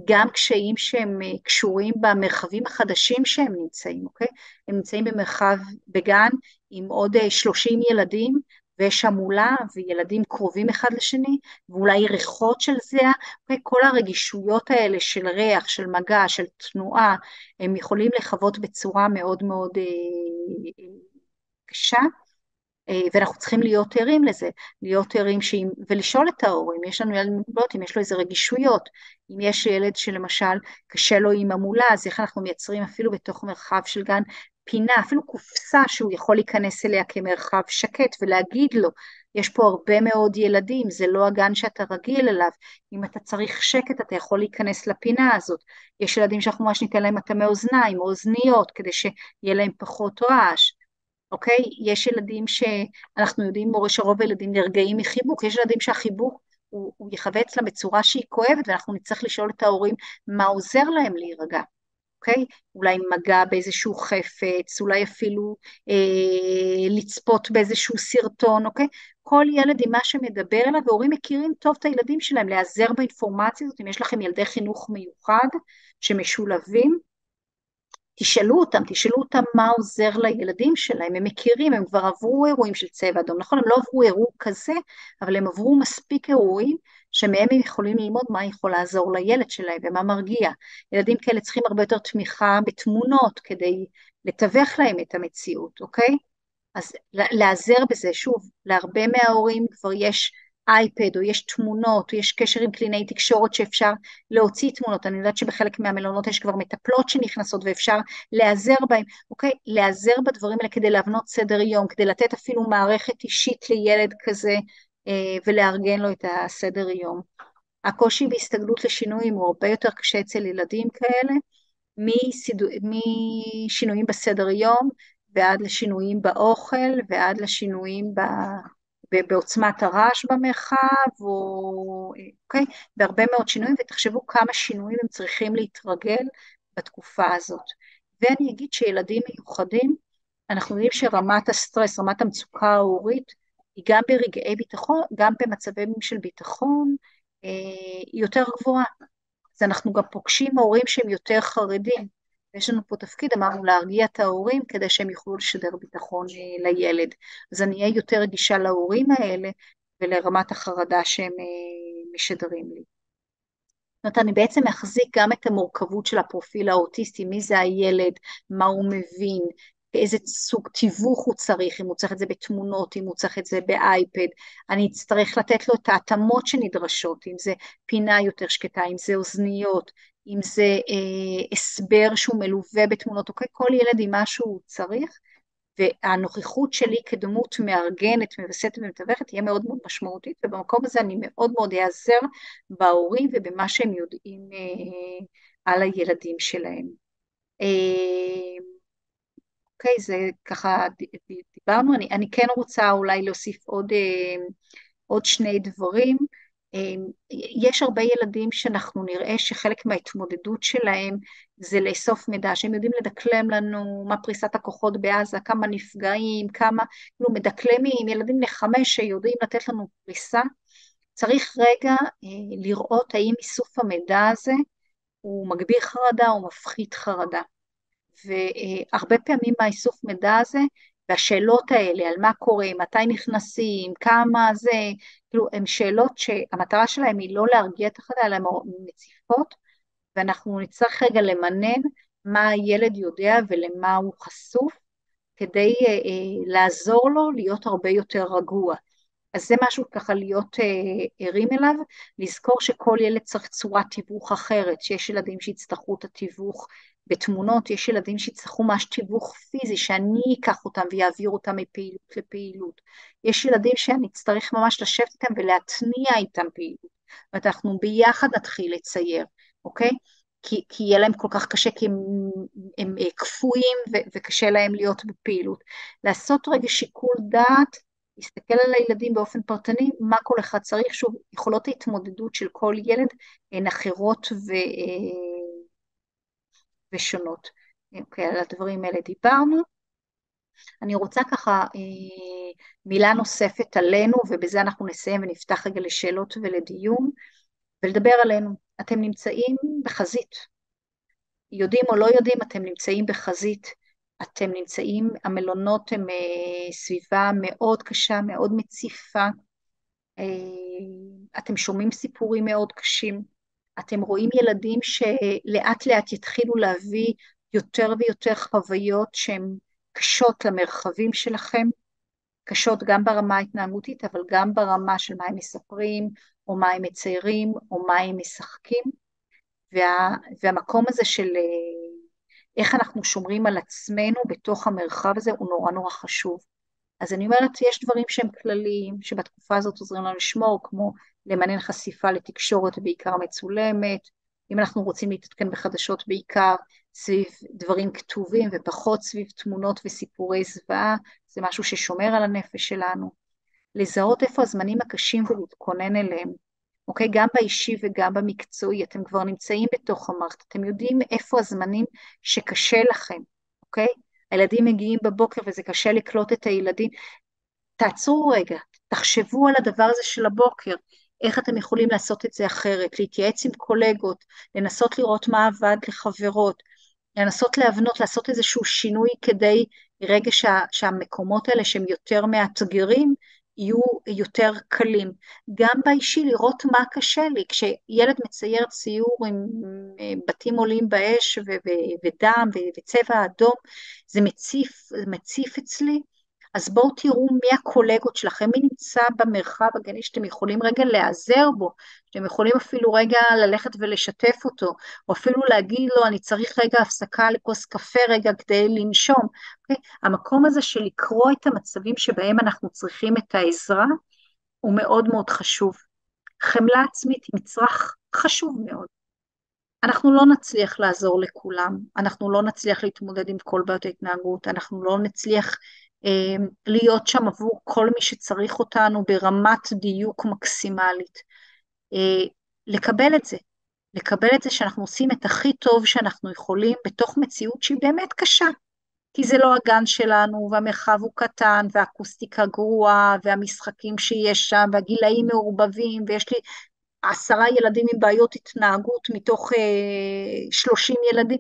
גם קשיים שהם קשורים במרחבים החדשים שהם נמצאים, אוקיי? הם נמצאים במרחב בגן עם עוד 30 ילדים ויש המולה וילדים קרובים אחד לשני ואולי ריחות של זהה, אוקיי? כל הרגישויות האלה של ריח, של מגע, של תנועה, הם יכולים לחוות בצורה מאוד מאוד קשה, ואנחנו צריכים להיות ערים לזה, להיות ערים ולשאול את ההורים, יש לנו ילד מוגבלות, אם יש לו איזה רגישויות, אם יש ילד שלמשל קשה לו עם המולה, אז איך אנחנו מייצרים אפילו בתוך מרחב של גן פינה, אפילו קופסה שהוא יכול להיכנס אליה כמרחב שקט ולהגיד לו, יש פה הרבה מאוד ילדים, זה לא הגן שאתה רגיל אליו, אם אתה צריך שקט אתה יכול להיכנס לפינה הזאת, יש ילדים שאנחנו ממש ניתן להם אטמי אוזניים או אוזניות כדי שיהיה להם פחות רעש, אוקיי? יש ילדים שאנחנו יודעים שרוב הילדים נרגעים מחיבוק, יש ילדים שהחיבוק הוא יחווה אצלם בצורה שהיא כואבת, ואנחנו נצטרך לשאול את ההורים מה עוזר להם להירגע, אוקיי? אולי מגע באיזשהו חפץ, אולי אפילו לצפות באיזשהו סרטון, אוקיי? כל ילד עם מה שמדבר אליו, והורים מכירים טוב את הילדים שלהם, להיעזר באינפורמציה הזאת, אם יש לכם ילדי חינוך מיוחד שמשולבים, תשאלו אותם מה עוזר לילדים שלהם, הם מכירים, הם כבר עברו אירועים של צבע אדום, נכון, הם לא עברו אירוע כזה, אבל הם עברו מספיק אירועים, שמהם הם יכולים ללמוד מה יכול לעזור לילד שלהם, ומה מרגיע. ילדים כאלה צריכים הרבה יותר תמיכה בתמונות, כדי לתווך להם את המציאות, אוקיי? אז לעזר בזה, שוב, להרבה מההורים כבר יש אייפד, או יש תמונות, או יש קשר עם קלינאי תקשורת שאפשר להוציא תמונות, אני יודעת שבחלק מהמלונות יש כבר מטפלות שנכנסות ואפשר להיעזר בהם, אוקיי? להיעזר בדברים האלה כדי להבנות סדר יום, כדי לתת אפילו מערכת אישית לילד כזה, ולארגן לו את הסדר יום. הקושי בהסתגלות לשינויים הוא הרבה יותר קשה אצל ילדים כאלה, משינויים בסדר יום, ועד לשינויים באוכל, ועד לשינויים בעוצמת הרעש במרחב, אוקיי? בהרבה מאוד שינויים, ותחשבו כמה שינויים הם צריכים להתרגל בתקופה הזאת. ואני אגיד שילדים מיוחדים, אנחנו יודעים שרמת הסטרס, רמת המצוקה ההורית, היא גם ברגעי ביטחון, גם במצבים של ביטחון, היא יותר גבוהה. אז אנחנו גם פוגשים הורים שהם יותר חרדים, יש לנו פה תפקיד, אמרנו, להרגיע את ההורים כדי שהם יוכלו לשדר ביטחון לילד. אז אני אהיה יותר רגישה להורים האלה ולרמת החרדה שהם משדרים לי. זאת אומרת, אני בעצם מחזיק גם את המורכבות של הפרופיל האוטיסטי, מי זה הילד, מה הוא מבין, איזה סוג תיווך הוא צריך, אם הוא צריך את זה בתמונות, אם הוא צריך את זה באייפד, אני אצטרך לתת לו את ההתאמות שנדרשות, אם זה פינה יותר שקטה, אם זה אוזניות, אם זה הסבר שהוא מלווה בתמונות, אוקיי, כל ילד עם מה שהוא צריך, והנוכחות שלי כדמות מארגנת, מבססת ומתווכת תהיה מאוד מאוד משמעותית, ובמקום הזה אני מאוד מאוד אעזר בהורים ובמה שהם יודעים על הילדים שלהם. אוקיי, זה ככה דיברנו, אני כן רוצה אולי להוסיף עוד שני דברים. יש הרבה ילדים שאנחנו נראה שחלק מההתמודדות שלהם זה לאסוף מידע, שהם יודעים לדקלם לנו מה פריסת הכוחות בעזה, כמה נפגעים, כמה, כאילו מדקלמים, ילדים לחמש שיודעים לתת לנו פריסה. צריך רגע לראות האם איסוף המידע הזה הוא מגביר חרדה או מפחית חרדה. והרבה פעמים מהאיסוף מידע הזה, והשאלות האלה, על מה קורה, מתי נכנסים, כמה זה, כאילו, הן שאלות שהמטרה שלהן היא לא להרגיע את החרדה, אלא הן מציפות, ואנחנו נצטרך רגע למנן מה הילד יודע ולמה הוא חשוף, כדי לעזור לו להיות הרבה יותר רגוע. אז זה משהו ככה להיות ערים אליו, לזכור שכל ילד צריך צורת תיווך אחרת, שיש ילדים שיצטרכו את התיווך בתמונות, יש ילדים שיצטרכו ממש תיווך פיזי, שאני אקח אותם ויעביר אותם מפעילות לפעילות, יש ילדים שאני אצטרך ממש לשבת איתם ולהתניע איתם פעילות, ואנחנו ביחד נתחיל לצייר, אוקיי? כי יהיה להם כל כך קשה, כי הם קפואים וקשה להם להיות בפעילות. לעשות רגע שיקול דעת, להסתכל על הילדים באופן פרטני, מה כל אחד צריך, שוב, יכולות ההתמודדות של כל ילד הן אחרות ושונות. אוקיי, על הדברים האלה דיברנו. אני רוצה ככה מילה נוספת עלינו, ובזה אנחנו נסיים ונפתח רגע לשאלות ולדיון, ולדבר עלינו. אתם נמצאים בחזית. יודעים או לא יודעים, אתם נמצאים בחזית. אתם נמצאים, המלונות הם סביבה מאוד קשה, מאוד מציפה, אתם שומעים סיפורים מאוד קשים, אתם רואים ילדים שלאט לאט יתחילו להביא יותר ויותר חוויות שהן קשות למרחבים שלכם, קשות גם ברמה ההתנהגותית, אבל גם ברמה של מה הם מספרים, או מה הם מציירים, או מה הם משחקים, והמקום הזה של איך אנחנו שומרים על עצמנו בתוך המרחב הזה הוא נורא נורא חשוב. אז אני אומרת, יש דברים שהם כלליים, שבתקופה הזאת עוזרים לנו לשמור, כמו למנן חשיפה לתקשורת בעיקר מצולמת, אם אנחנו רוצים להתעדכן בחדשות בעיקר סביב דברים כתובים ופחות סביב תמונות וסיפורי זוועה, זה משהו ששומר על הנפש שלנו. לזהות איפה הזמנים הקשים ולהתכונן אליהם. אוקיי, גם באישי וגם במקצועי, אתם כבר נמצאים בתוך המערכת, אתם יודעים איפה הזמנים שקשה לכם, אוקיי? הילדים מגיעים בבוקר וזה קשה לקלוט את הילדים, תעצרו רגע, תחשבו על הדבר הזה של הבוקר, איך אתם יכולים לעשות את זה אחרת, להתייעץ עם קולגות, לנסות לראות מה עבד לחברות, לנסות להבנות, לעשות איזשהו שינוי כדי רגע שהמקומות האלה שהם יותר מאתגרים, יהיו יותר קלים. גם באישי לראות מה קשה לי, כשילד מצייר ציור עם בתים עולים באש ודם וצבע אדום, זה מציף אצלי, אז בואו תראו מי הקולגות שלכם, מי נמצא במרחב הגני שאתם יכולים רגע להיעזר בו, שאתם יכולים אפילו רגע ללכת ולשתף אותו, או אפילו להגיד לו, אני צריך רגע הפסקה לכוס קפה רגע כדי לנשום. Okay? המקום הזה של לקרוא את המצבים שבהם אנחנו צריכים את העזרה, הוא מאוד מאוד חשוב. חמלה עצמית היא מצרך חשוב מאוד. אנחנו לא נצליח לעזור לכולם, אנחנו לא נצליח להתמודד עם כל בעיות ההתנהגות, אנחנו לא נצליח להיות שם עבור כל מי שצריך אותנו ברמת דיוק מקסימלית. לקבל את זה שאנחנו עושים את הכי טוב שאנחנו יכולים בתוך מציאות שהיא באמת קשה, כי זה לא הגן שלנו, והמרחב הוא קטן, והאקוסטיקה גרועה, והמשחקים שיש שם, והגילאים מעורבבים, ויש לי 10 ילדים עם בעיות התנהגות מתוך 30 ילדים,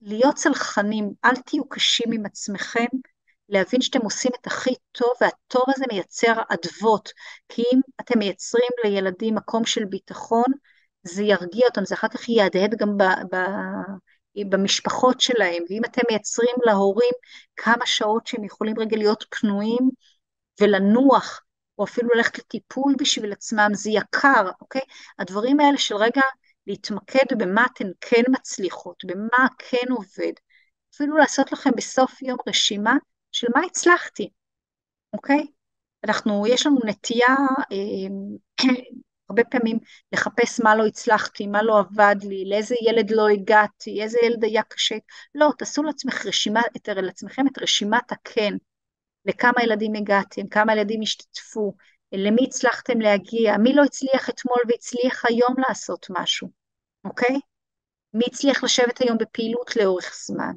להיות צלחנים, אל תהיו קשים עם עצמכם, להבין שאתם עושים את הכי טוב, והטוב הזה מייצר אדוות, כי אם אתם מייצרים לילדים מקום של ביטחון, זה ירגיע אותם, זה אחר כך יהדהד גם במשפחות שלהם, ואם אתם מייצרים להורים כמה שעות שהם יכולים רגע להיות פנויים ולנוח, או אפילו ללכת לטיפול בשביל עצמם, זה יקר, אוקיי? הדברים האלה של רגע להתמקד במה אתן כן מצליחות, במה כן עובד, אפילו לעשות לכם בסוף יום רשימה של מה הצלחתי, אוקיי? יש לנו נטייה הרבה פעמים לחפש מה לא הצלחתי, מה לא עבד לי, לאיזה ילד לא הגעתי, איזה ילד היה קשה. לא, תעשו לעצמכם את רשימת הכן, לכמה ילדים הגעתם, כמה ילדים השתתפו, למי הצלחתם להגיע, מי לא הצליח אתמול והצליח היום לעשות משהו, אוקיי? מי הצליח לשבת היום בפעילות לאורך זמן,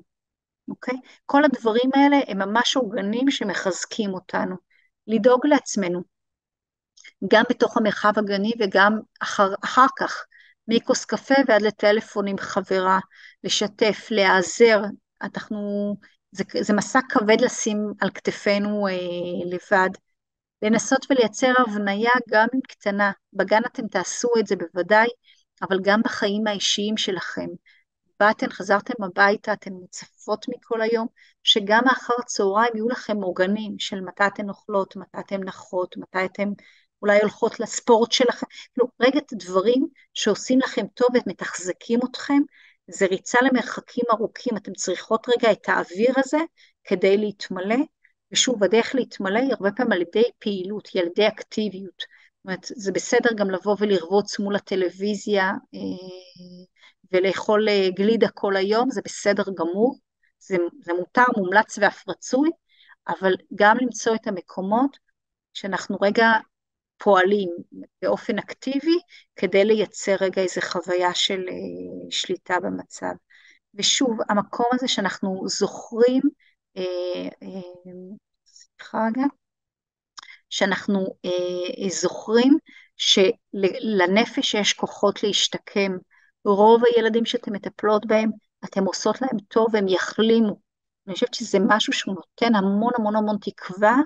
אוקיי? כל הדברים האלה הם ממש עוגנים שמחזקים אותנו. לדאוג לעצמנו, גם בתוך המרחב הגני וגם אחר כך, מכוס קפה ועד לטלפון עם חברה, לשתף, להיעזר, זה מסע כבד לשים על כתפינו לבד, לנסות ולייצר הבניה גם אם קטנה, בגן אתם תעשו את זה בוודאי, אבל גם בחיים האישיים שלכם, חזרתם הביתה, אתן מוצפות מכל היום, שגם מאחר צהריים יהיו לכם עוגנים של מתי אתן אוכלות, מתי אתן נחות, מתי אתן אולי הולכות לספורט שלכם, רגע את הדברים שעושים לכם טוב ואת מתחזקים אתכם, זה ריצה למרחקים ארוכים, אתם צריכות רגע את האוויר הזה כדי להתמלא, ושוב, הדרך להתמלא היא הרבה פעמים על ידי פעילות, ילדי אקטיביות, זאת אומרת, זה בסדר גם לבוא ולרבוץ מול הטלוויזיה, ולאכול גלידה כל היום, זה בסדר גמור, זה מותר, מומלץ ואף רצוי, אבל גם למצוא את המקומות שאנחנו רגע פועלים באופן אקטיבי, כדי לייצר רגע איזו חוויה של שליטה במצב. ושוב, המקום הזה שאנחנו זוכרים, סליחה רגע, שאנחנו זוכרים שלנפש יש כוחות להשתקם, רוב הילדים שאתם מטפלות בהם, אתם עושות להם טוב והם יחלימו. אני חושבת שזה משהו שהוא נותן המון המון המון תקווה,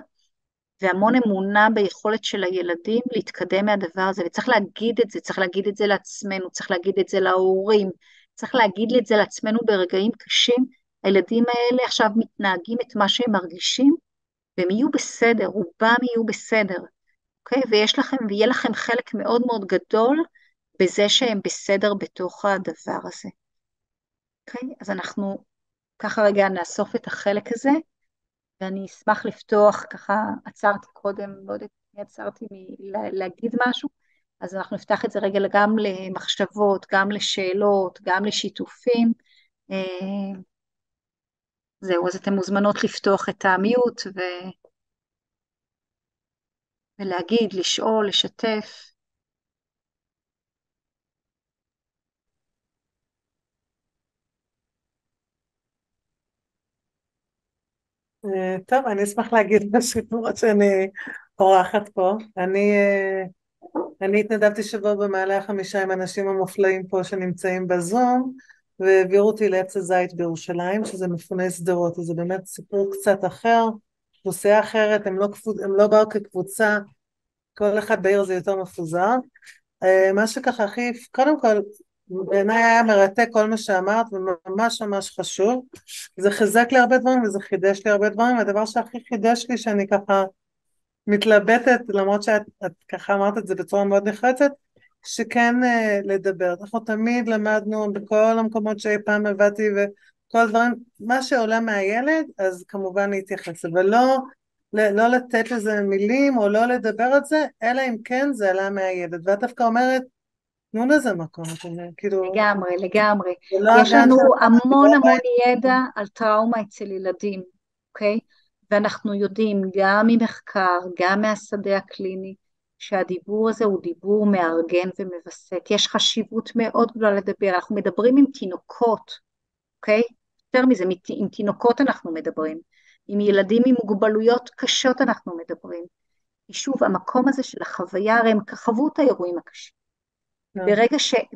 והמון אמונה ביכולת של הילדים להתקדם מהדבר הזה, וצריך להגיד את זה, צריך להגיד את זה לעצמנו, צריך להגיד את זה להורים, צריך להגיד את זה לעצמנו ברגעים קשים, הילדים האלה עכשיו מתנהגים את מה שהם מרגישים, והם יהיו בסדר, רובם יהיו בסדר, אוקיי? ויהיה לכם חלק מאוד מאוד גדול, בזה שהם בסדר בתוך הדבר הזה. אוקיי? אז אנחנו ככה רגע נאסוף את החלק הזה, ואני אשמח לפתוח, ככה עצרתי קודם, לא יודעת, עצרתי להגיד משהו, אז אנחנו נפתח את זה רגע גם למחשבות, גם לשאלות, גם לשיתופים. זהו, אז אתן מוזמנות לפתוח את המיוט ולהגיד, לשאול, לשתף. טוב, אני אשמח להגיד משהו, למרות שאני אורחת פה. אני התנדבתי שבוע במעלה 5 עם האנשים המופלאים פה שנמצאים בזום, והעבירו אותי לעץ הזית בירושלים, שזה מפוני שדרות, אז זה באמת סיפור קצת אחר, אוכלוסייה אחרת, הם לא באו כקבוצה, כל אחד בעיר זה יותר מפוזר. מה שככה הכי, קודם כל, בעיניי היה מרתק כל מה שאמרת, וממש ממש חשוב, זה חיזק לי הרבה דברים, וזה חידש לי הרבה דברים, והדבר שהכי חידש לי, שאני ככה מתלבטת, למרות שאת ככה אמרת את זה בצורה מאוד נחרצת, שכן לדבר, אנחנו תמיד למדנו בכל המקומות שאי פעם הבאתי, וכל דברים, מה שעולה מהילד, אז כמובן להתייחס, אבל לא לתת לזה מילים, או לא לדבר על זה, אלא אם כן זה עלה מהילד, ואת דווקא אומרת, תנו לזה מקום, כאילו... לגמרי, לגמרי. לא יש לנו הגן המון המון ידע על טראומה אצל ילדים, אוקיי? ואנחנו יודעים גם ממחקר, גם מהשדה הקליני, שהדיבור הזה הוא דיבור מארגן ומבסט. יש חשיבות מאוד גדולה לדבר, אנחנו מדברים עם תינוקות, אוקיי? יותר מזה, עם תינוקות אנחנו מדברים, עם ילדים עם מוגבלויות קשות אנחנו מדברים. שוב, המקום הזה של החוויה, הרי הם חוו את האירועים הקשים.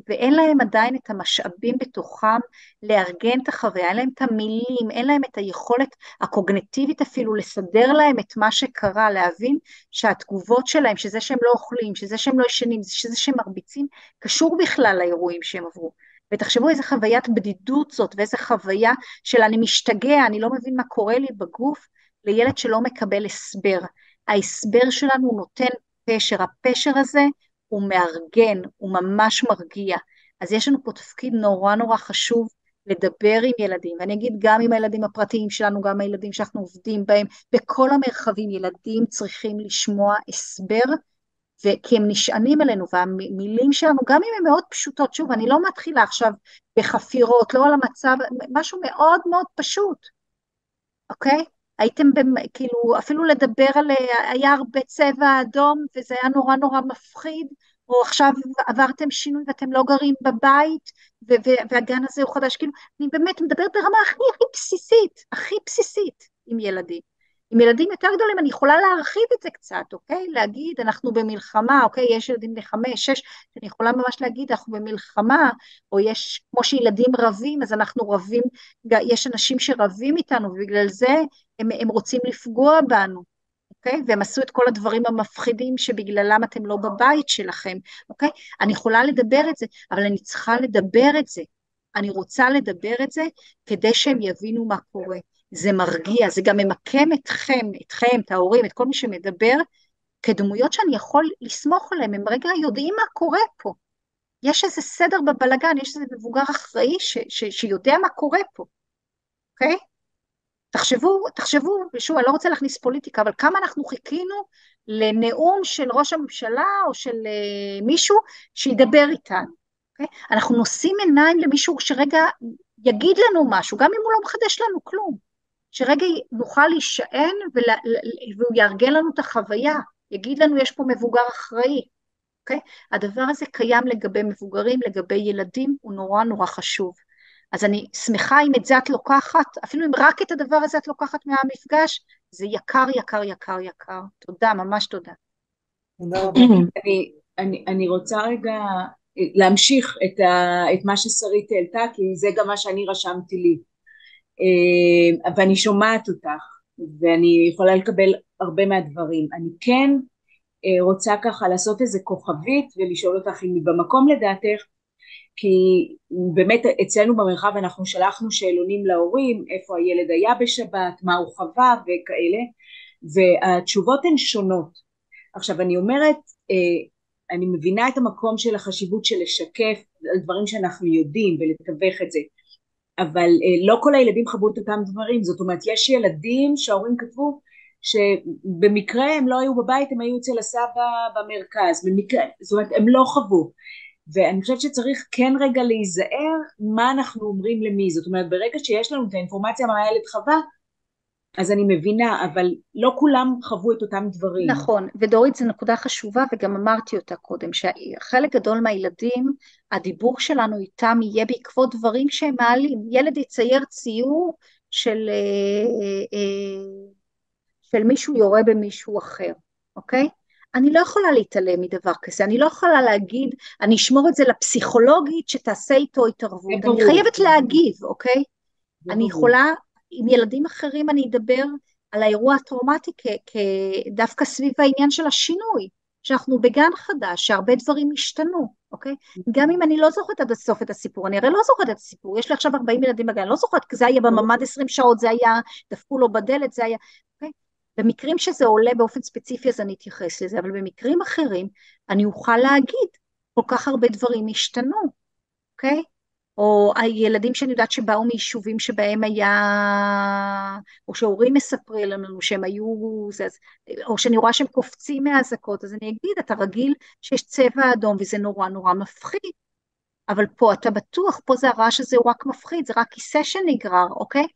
ואין להם עדיין את המשאבים בתוכם לארגן את החוויה, אין להם את המילים, אין להם את היכולת הקוגניטיבית אפילו לסדר להם את מה שקרה, להבין שהתגובות שלהם, שזה שהם לא אוכלים, שזה שהם לא ישנים, שזה שהם מרביצים, קשור בכלל לאירועים שהם עברו. ותחשבו איזה חוויית בדידות זאת, ואיזה חוויה של אני משתגע, אני לא מבין מה קורה לי בגוף, לילד שלא מקבל הסבר. ההסבר שלנו נותן פשר, הפשר הזה הוא מארגן, הוא ממש מרגיע. אז יש לנו פה תפקיד נורא נורא חשוב לדבר עם ילדים, ואני אגיד גם עם הילדים הפרטיים שלנו, גם הילדים שאנחנו עובדים בהם, בכל המרחבים ילדים צריכים לשמוע הסבר, כי הם נשענים עלינו, והמילים שלנו, גם אם הן מאוד פשוטות, שוב, אני לא מתחילה עכשיו בחפירות, לא על המצב, משהו מאוד מאוד פשוט, אוקיי? הייתם כאילו, אפילו לדבר על, היה הרבה צבע אדום, וזה היה נורא נורא מפחיד, או עכשיו עברתם שינוי ואתם לא גרים בבית, והגן הזה הוא חדש, כאילו, אני באמת מדברת ברמה הכי בסיסית, הכי בסיסית עם ילדים. עם ילדים יותר גדולים אני יכולה להרחיב את זה קצת, אוקיי? להגיד, אנחנו במלחמה, אוקיי? יש ילדים ל5, 6, אני יכולה ממש להגיד, אנחנו במלחמה, או יש, כמו שילדים רבים, אז אנחנו רבים, יש אנשים שרבים איתנו, ובגלל זה הם רוצים לפגוע בנו, אוקיי? והם עשו את כל הדברים המפחידים שבגללם אתם לא בבית שלכם, אוקיי? אני יכולה לדבר את זה, אבל אני צריכה לדבר את זה. אני רוצה לדבר את זה כדי שהם יבינו מה קורה. זה מרגיע, זה גם ממקם אתכם, את ההורים, את כל מי שמדבר, כדמויות שאני יכול לסמוך עליהם, הם רגע יודעים מה קורה פה. יש איזה סדר בבלגן, יש איזה מבוגר אחראי שיודע מה קורה פה, אוקיי? תחשבו, ושוב, אני לא רוצה להכניס פוליטיקה, אבל כמה אנחנו חיכינו לנאום של ראש הממשלה, או של מישהו שידבר איתנו, אוקיי? אנחנו נושאים עיניים למישהו שרגע יגיד לנו משהו, גם אם הוא לא מחדש לנו כלום. שרגע נוכל להישען והוא יארגן לנו את החוויה, יגיד לנו יש פה מבוגר אחראי, אוקיי? הדבר הזה קיים לגבי מבוגרים, לגבי ילדים, הוא נורא נורא חשוב. אז אני שמחה אם את זה את לוקחת, אפילו אם רק את הדבר הזה את לוקחת מהמפגש, זה יקר, יקר, יקר, יקר. תודה, ממש תודה. תודה רבה. אני רוצה רגע להמשיך את מה ששרית העלתה, כי זה גם מה שאני רשמתי לי. ואני שומעת אותך ואני יכולה לקבל הרבה מהדברים. אני כן רוצה ככה לעשות איזה כוכבית ולשאול אותך אם היא במקום לדעתך, כי באמת אצלנו במרחב אנחנו שלחנו שאלונים להורים, איפה הילד היה בשבת, מה הוא חווה וכאלה, והתשובות הן שונות. עכשיו אני אומרת, אני מבינה את המקום של החשיבות של לשקף על דברים שאנחנו יודעים ולתווך את זה, אבל לא כל הילדים חוו את אותם דברים. זאת אומרת, יש ילדים שההורים כתבו שבמקרה הם לא היו בבית, הם היו אצל הסבא במרכז, במקרה, זאת אומרת, הם לא חוו. ואני חושבת שצריך כן רגע להיזהר מה אנחנו אומרים למי. זאת אומרת, ברגע שיש לנו את האינפורמציה מה הילד חווה, אז אני מבינה, אבל לא כולם חוו את אותם דברים. נכון, ודורית זו נקודה חשובה, וגם אמרתי אותה קודם, שחלק גדול מהילדים, הדיבור שלנו איתם יהיה בעקבות דברים שהם מעלים. ילד יצייר ציור של מישהו יורה במישהו אחר, אוקיי? אני לא יכולה להתעלם מדבר כזה, אני לא יכולה להגיד, אני אשמור את זה לפסיכולוגית שתעשה איתו התערבות, אני חייבת להגיב, אוקיי? אני יכולה, עם ילדים אחרים אני אדבר על האירוע הטראומטי דווקא סביב העניין של השינוי, שאנחנו בגן חדש, שהרבה דברים השתנו, אוקיי? גם אם אני לא זוכרת עד הסוף את הסיפור, אני הרי לא זוכרת את הסיפור, יש לי עכשיו 40 ילדים בגן, לא זוכרת, כי זה היה בממד 20 שעות, זה היה, דפקו לו בדלת, זה היה, אוקיי? במקרים שזה עולה באופן ספציפי, אז אני אתייחס לזה, אבל במקרים אחרים, אני אוכל להגיד, כל כך הרבה דברים השתנו, אוקיי? או הילדים שאני יודעת שבאו מיישובים שבהם היה, או שההורים מספרים לנו שהם היו, או שאני רואה שהם קופצים מהאזעקות, אז אני אגיד, אתה רגיל שיש צבע אדום, וזה נורא נורא מפחיד, אבל פה אתה בטוח, פה זה הרעש הזה הוא רק מפחיד, זה רק כיסא שנגרר, אוקיי?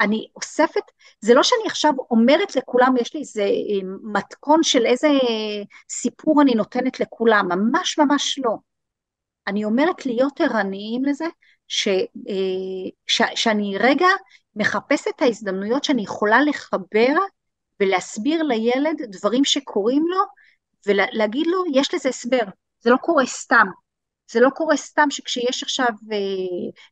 אני אוספת, זה לא שאני עכשיו אומרת לכולם, יש לי איזה מתכון של איזה סיפור אני נותנת לכולם, ממש ממש לא. אני אומרת להיות ערניים לזה, שאני רגע מחפשת את ההזדמנויות שאני יכולה לחבר ולהסביר לילד דברים שקורים לו, ולהגיד לו, יש לזה הסבר, זה לא קורה סתם, זה לא קורה סתם שכשיש עכשיו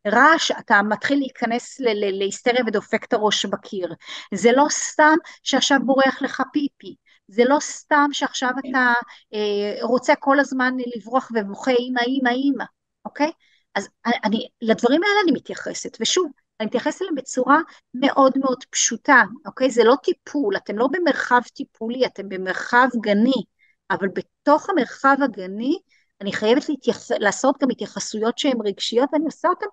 רעש, אתה מתחיל להיכנס להיסטריה ודופק את הראש בקיר. זה לא סתם שעכשיו בורח לך פיפי. זה לא סתם שעכשיו אתה רוצה כל הזמן לברוח ובוכה אמא, אמא, אמא, אוקיי? אז לדברים האלה אני מתייחסת, ושוב, אני מתייחסת אליהם בצורה מאוד מאוד פשוטה, אוקיי? זה לא טיפול, אתם לא במרחב טיפולי, אתם במרחב גני, אבל בתוך המרחב הגני, אני חייבת לעשות גם התייחסויות שהן רגשיות, ואני עושה אותן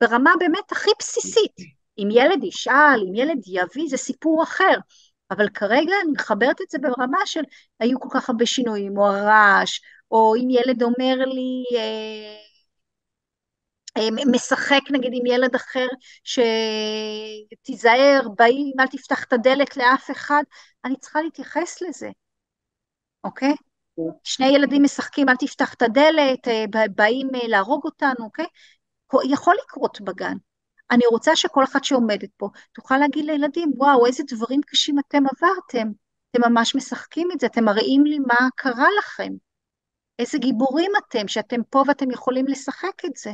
ברמה באמת הכי בסיסית. אם ילד ישאל, אם ילד יביא, זה סיפור אחר, אבל כרגע אני מחברת את זה ברמה של, היו כל כך הרבה שינויים, או הרעש, או אם ילד אומר לי, משחק נגיד עם ילד אחר שתיזהר, באים, אל תפתח את הדלת לאף אחד, אני צריכה להתייחס לזה, אוקיי? שני ילדים משחקים, אל תפתח את הדלת, באים להרוג אותנו, אוקיי? יכול לקרות בגן. אני רוצה שכל אחת שעומדת פה תוכל להגיד לילדים, וואו, איזה דברים קשים אתם עברתם, אתם ממש משחקים את זה, אתם מראים לי מה קרה לכם, איזה גיבורים אתם, שאתם פה ואתם יכולים לשחק את זה.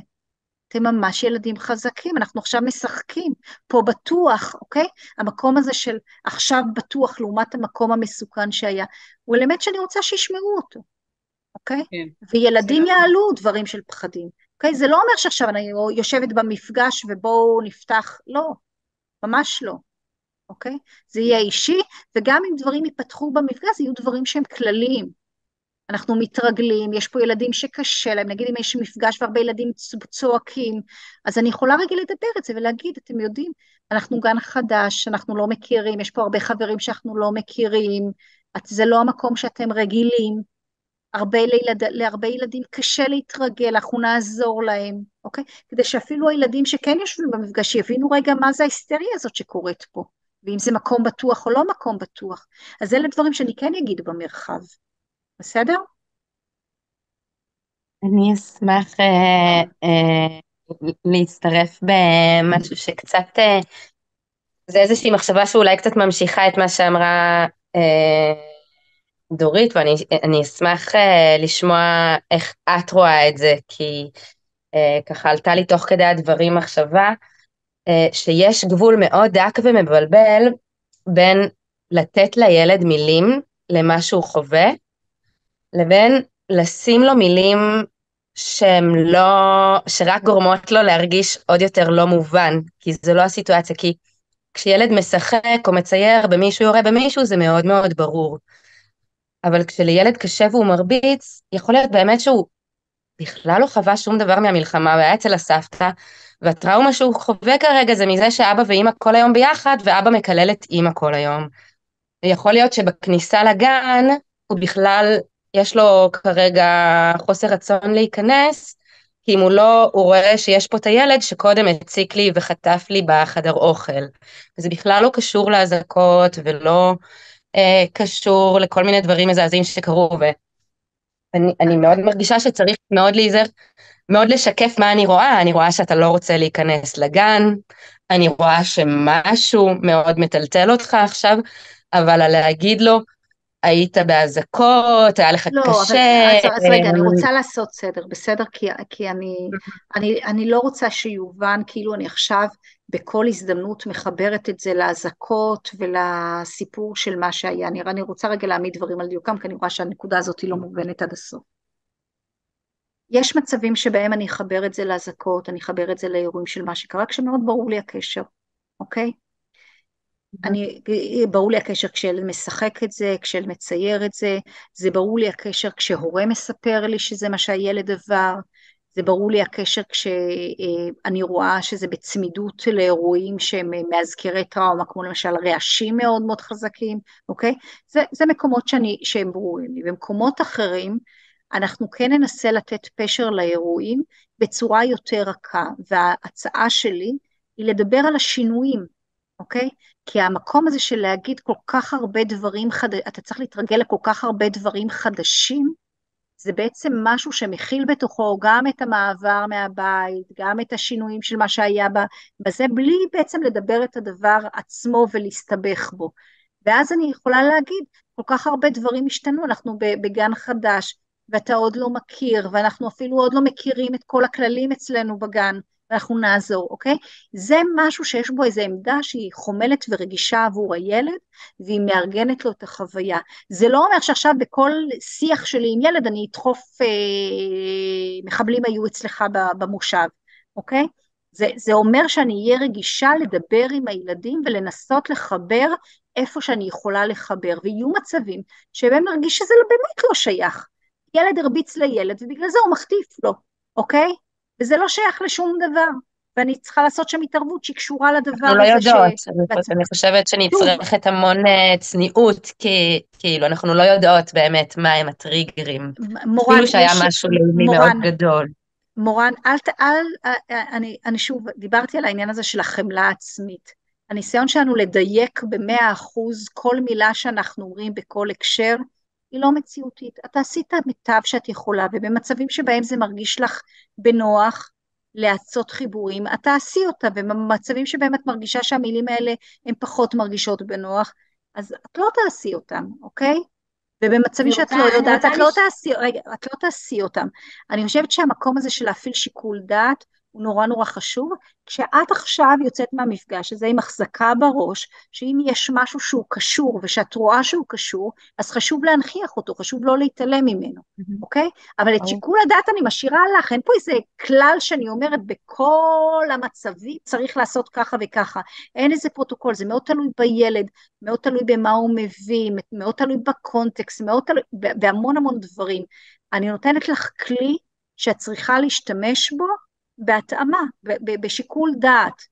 אתם ממש ילדים חזקים, אנחנו עכשיו משחקים, פה בטוח, אוקיי? המקום הזה של עכשיו בטוח, לעומת המקום המסוכן שהיה, הוא אלמנט שאני רוצה שישמעו אותו, אוקיי? כן. וילדים יעלו דברים של פחדים, אוקיי? זה לא אומר שעכשיו אני יושבת במפגש ובואו נפתח, לא, ממש לא, אוקיי? זה יהיה אישי, וגם אם דברים ייפתחו במפגש, יהיו דברים שהם כלליים, אנחנו מתרגלים, יש פה ילדים שקשה להם, נגיד אם יש מפגש והרבה ילדים צועקים, אז אני יכולה רגע לדבר את זה ולהגיד, אתם יודעים, אנחנו גן חדש, אנחנו לא מכירים, יש פה הרבה חברים שאנחנו לא מכירים, זה לא המקום שאתם רגילים, להרבה ילדים קשה להתרגל, אנחנו נעזור להם, אוקיי? כדי שאפילו הילדים שכן יושבים במפגש יבינו רגע מה זה ההיסטריה הזאת שקורית פה, ואם זה מקום בטוח או לא מקום בטוח, אז אלה דברים שאני כן אגיד במרחב. בסדר? אני אשמח להצטרף במשהו שקצת, זה איזושהי מחשבה שאולי קצת ממשיכה את מה שאמרה דורית, ואני אשמח לשמוע איך את רואה את זה, כי ככה עלתה לי תוך כדי הדברים מחשבה, שיש גבול מאוד דק ומבלבל בין לתת לילד מילים למה שהוא חווה, לבין לשים לו מילים שהם לא, שרק גורמות לו להרגיש עוד יותר לא מובן, כי זה לא הסיטואציה, כי כשילד משחק או מצייר במישהו יורה במישהו זה מאוד מאוד ברור, אבל כשלילד קשה והוא מרביץ, יכול להיות באמת שהוא בכלל לא חווה שום דבר מהמלחמה, והיה אצל הסבתא, והטראומה שהוא חווה כרגע זה מזה שאבא ואמא כל היום ביחד, ואבא מקלל את אמא כל היום. ויכול להיות שבכניסה לגן, הוא בכלל, יש לו כרגע חוסר רצון להיכנס, כי אם הוא לא, הוא רואה שיש פה את הילד שקודם הציק לי וחטף לי בחדר אוכל. וזה בכלל לא קשור להזעקות, ולא קשור לכל מיני דברים מזעזעים שקרו, ואני מאוד מרגישה שצריך מאוד להיזהר, מאוד לשקף מה אני רואה. אני רואה שאתה לא רוצה להיכנס לגן, אני רואה שמשהו מאוד מטלטל אותך עכשיו, אבל להגיד לו, היית בהזקות, היה לך לא, קשה. אז רגע, אני רוצה לעשות סדר, בסדר? כי אני לא רוצה שיובן, כאילו אני עכשיו בכל הזדמנות מחברת את זה להזקות ולסיפור של מה שהיה. אני רוצה רגע להעמיד דברים על דיוקם, כי אני רואה שהנקודה הזאת היא לא מובנת עד הסוף. יש מצבים שבהם אני אחבר את זה להזקות, אני אחבר את זה לאירועים של מה שקרה, כשמאוד ברור לי הקשר, אוקיי? ברור לי הקשר כשילד משחק את זה, כשילד מצייר את זה, זה ברור לי הקשר כשהורה מספר לי שזה מה שהילד עבר, זה ברור לי הקשר כשאני רואה שזה בצמידות לאירועים שהם מאזכרי טראומה, כמו למשל רעשים מאוד מאוד חזקים, אוקיי? זה מקומות שהם ברורים לי. במקומות אחרים, אנחנו כן ננסה לתת פשר לאירועים בצורה יותר רכה, וההצעה שלי היא לדבר על השינויים, אוקיי? כי המקום הזה של להגיד כל כך הרבה דברים אתה צריך להתרגל לכל כך הרבה דברים חדשים, זה בעצם משהו שמכיל בתוכו גם את המעבר מהבית, גם את השינויים של מה שהיה בזה, בלי בעצם לדבר את הדבר עצמו ולהסתבך בו. ואז אני יכולה להגיד, כל כך הרבה דברים השתנו, אנחנו בגן חדש, ואתה עוד לא מכיר, ואנחנו אפילו עוד לא מכירים את כל הכללים אצלנו בגן, ואנחנו נעזור, אוקיי? זה משהו שיש בו איזו עמדה שהיא חומלת ורגישה עבור הילד, והיא מארגנת לו את החוויה. זה לא אומר שעכשיו בכל שיח שלי עם ילד אני אדחוף מחבלים היו אצלך במושב, אוקיי? זה אומר שאני אהיה רגישה לדבר עם הילדים ולנסות לחבר איפה שאני יכולה לחבר, ויהיו מצבים שבהם נרגיש שזה באמת לא שייך. ילד הרביץ לילד ובגלל זה הוא מחטיף לו, אוקיי? וזה לא שייך לשום דבר, ואני צריכה לעשות שם התערבות שהיא קשורה לדבר אנחנו לא הזה יודעות, אני חושבת שנצרכת המון צניעות, כי כאילו אנחנו לא יודעות באמת מה הם הטריגרים, מורן, אפילו שהיה משהו לאומי מאוד גדול. מורן, אני שוב דיברתי על העניין הזה של החמלה העצמית. הניסיון שלנו לדייק ב100% כל מילה שאנחנו אומרים בכל הקשר, היא לא מציאותית. אתה עשית מיטב שאת יכולה, ובמצבים שבהם זה מרגיש לך בנוח לעשות חיבורים, אתה עשי אותה, ובמצבים שבהם את מרגישה שהמילים האלה הן פחות מרגישות בנוח, אז את לא תעשי אותם, אוקיי? ובמצבים שאת לא יודעת, את לא תעשי אותם. אני חושבת שהמקום הזה של להפעיל שיקול דעת, הוא נורא נורא חשוב, כשאת עכשיו יוצאת מהמפגש הזה עם החזקה בראש, שאם יש משהו שהוא קשור, ושאת רואה שהוא קשור, אז חשוב להנכיח אותו, חשוב לא להתעלם ממנו, אוקיי? אבל את שיקול הדעת אני משאירה לך, אין פה איזה כלל שאני אומרת, בכל המצבים צריך לעשות ככה וככה, אין איזה פרוטוקול, זה מאוד תלוי בילד, מאוד תלוי במה הוא מביא, מאוד תלוי בקונטקסט, מאוד תלוי בהמון המון דברים. אני נותנת לך כלי שאת צריכה להשתמש בו, בהתאמה, בשיקול דעת,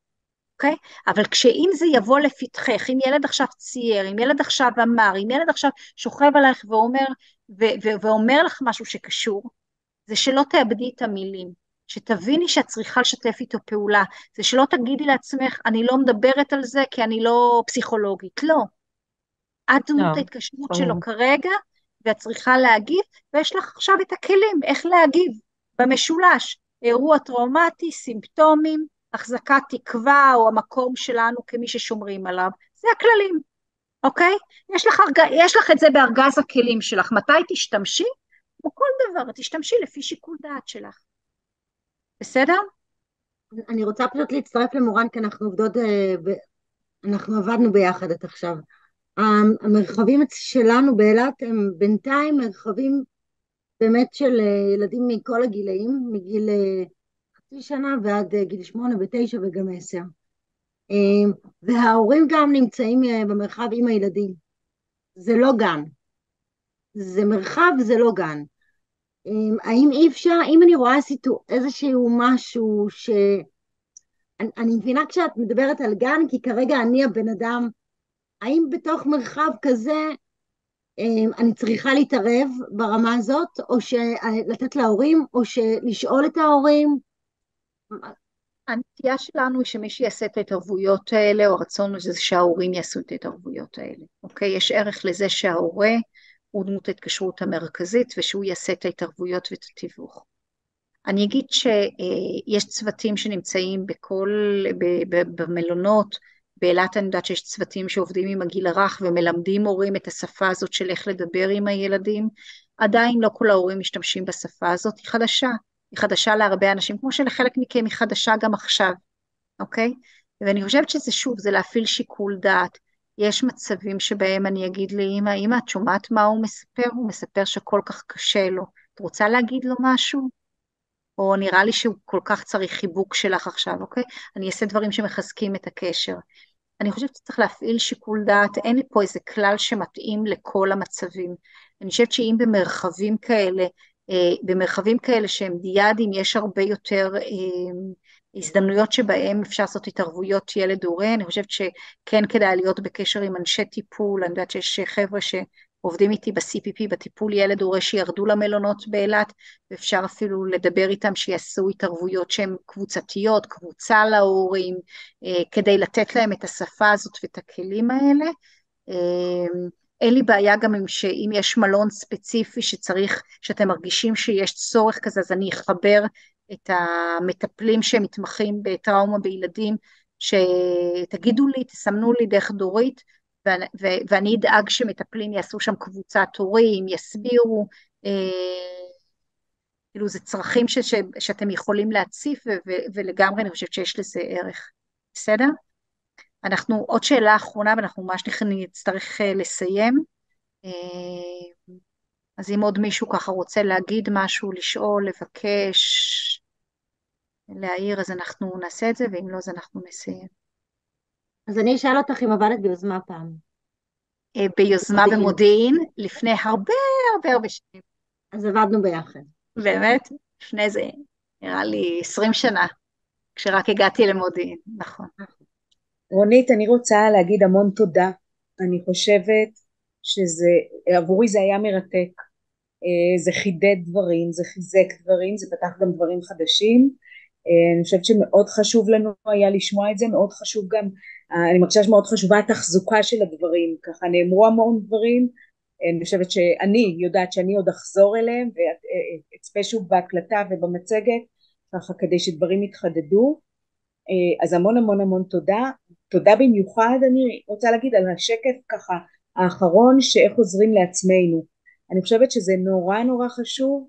אוקיי? אבל כשאם זה יבוא לפתחך, אם ילד עכשיו צייר, אם ילד עכשיו אמר, אם ילד עכשיו שוכב עליך ואומר לך משהו שקשור, זה שלא תאבדי את המילים, שתביני שאת צריכה לשתף איתו פעולה, זה שלא תגידי לעצמך, אני לא מדברת על זה כי אני לא פסיכולוגית, לא. את דמות ההתקשרות שלו כרגע, ואת צריכה להגיב, ויש לך עכשיו את הכלים, איך להגיב במשולש, אירוע טראומטי, סימפטומים, החזקת תקווה, או המקום שלנו כמי ששומרים עליו, זה הכללים, אוקיי? יש לך את זה בארגז הכלים שלך, מתי תשתמשי? כמו כל דבר, תשתמשי לפי שיקול דעת שלך. בסדר? אני רוצה פשוט להצטרף למורן, כי אנחנו עובדות, אנחנו עבדנו ביחד עד עכשיו. המרחבים שלנו באילת הם בינתיים מרחבים באמת של ילדים מכל הגילאים, מגיל חצי שנה ועד גיל 8 ו9 וגם 10. וההורים גם נמצאים במרחב עם הילדים. זה לא גן. זה מרחב, זה לא גן. האם אי אפשר, אם אני רואה איזשהו משהו אני מבינה כשאת מדברת על גן, כי כרגע אני הבן אדם, האם בתוך מרחב כזה אני צריכה להתערב ברמה הזאת, או לתת להורים, או לשאול את ההורים? הנטייה שלנו היא שמי שיעשה את ההתערבויות האלה, או הרצון הוא שההורים יעשו את ההתערבויות האלה. אוקיי? יש ערך לזה שההורה הוא דמות ההתקשרות המרכזית, ושהוא יעשה את ההתערבויות ואת התיווך. אני אגיד שיש צוותים שנמצאים במלונות, באילת אני יודעת שיש צוותים שעובדים עם הגיל הרך, ומלמדים הורים את השפה הזאת של איך לדבר עם הילדים. עדיין לא כל ההורים משתמשים בשפה הזאת, היא חדשה. היא חדשה להרבה אנשים, כמו שלחלק מכם היא חדשה גם עכשיו, אוקיי? ואני חושבת שזה שוב, זה להפעיל שיקול דעת. יש מצבים שבהם אני אגיד לאמא, אמא, את שומעת מה הוא מספר? הוא מספר שכל כך קשה לו. את רוצה להגיד לו משהו? או נראה לי שהוא כל כך צריך חיבוק שלך עכשיו, אוקיי? אני אעשה דברים שמחזקים את הקשר. אני חושבת שצריך להפעיל שיקול דעת, אין לי פה איזה כלל שמתאים לכל המצבים. אני חושבת שאם במרחבים כאלה שהם דיאדים, יש הרבה יותר הזדמנויות שבהם אפשר לעשות התערבויות ילד הורה. אני חושבת שכן כדאי להיות בקשר עם אנשי טיפול, אני יודעת שיש חבר'ה שעובדים איתי ב-CPP, בטיפול ילד הורה, שירדו למלונות באילת, ואפשר אפילו לדבר איתם שיעשו התערבויות שהן קבוצתיות, קבוצה להורים, כדי לתת להם את השפה הזאת ואת הכלים האלה. אין לי בעיה גם אם יש מלון ספציפי שאתם מרגישים שיש צורך כזה, אז אני אחבר את המטפלים שמתמחים בטראומה בילדים, שתגידו לי, תסמנו לי דרך דורית, ואני אדאג שמטפלים יעשו שם קבוצת הורים, יסבירו, כאילו זה צרכים שאתם יכולים להציף, ולגמרי אני חושבת שיש לזה ערך. בסדר? אנחנו, עוד שאלה אחרונה, ואנחנו ממש נצטרך לסיים. אז אם עוד מישהו ככה רוצה להגיד משהו, לשאול, לבקש, להעיר, אז אנחנו נעשה את זה, ואם לא, אז אנחנו נסיים. אז אני אשאל אותך אם עבדת ביוזמה פעם. ביוזמה מודיעין. במודיעין, לפני הרבה הרבה הרבה שנים. אז עבדנו ביחד. באמת? לפני זה, נראה לי 20 שנה, כשרק הגעתי למודיעין, נכון. רונית, אני רוצה להגיד המון תודה. אני חושבת שזה, עבורי זה היה מרתק. זה חידד דברים, זה חיזק דברים, זה פתח גם דברים חדשים. אני חושבת שמאוד חשוב לנו היה לשמוע את זה, מאוד חשוב גם, אני מרגישה שמאוד חשובה התחזוקה של הדברים, ככה נאמרו המון דברים, אני חושבת שאני יודעת שאני עוד אחזור אליהם, ואצפה שוב בהקלטה ובמצגת, ככה כדי שדברים יתחדדו. אז המון המון המון תודה. תודה במיוחד, אני רוצה להגיד על השקף ככה האחרון, שאיך עוזרים לעצמנו. אני חושבת שזה נורא נורא חשוב,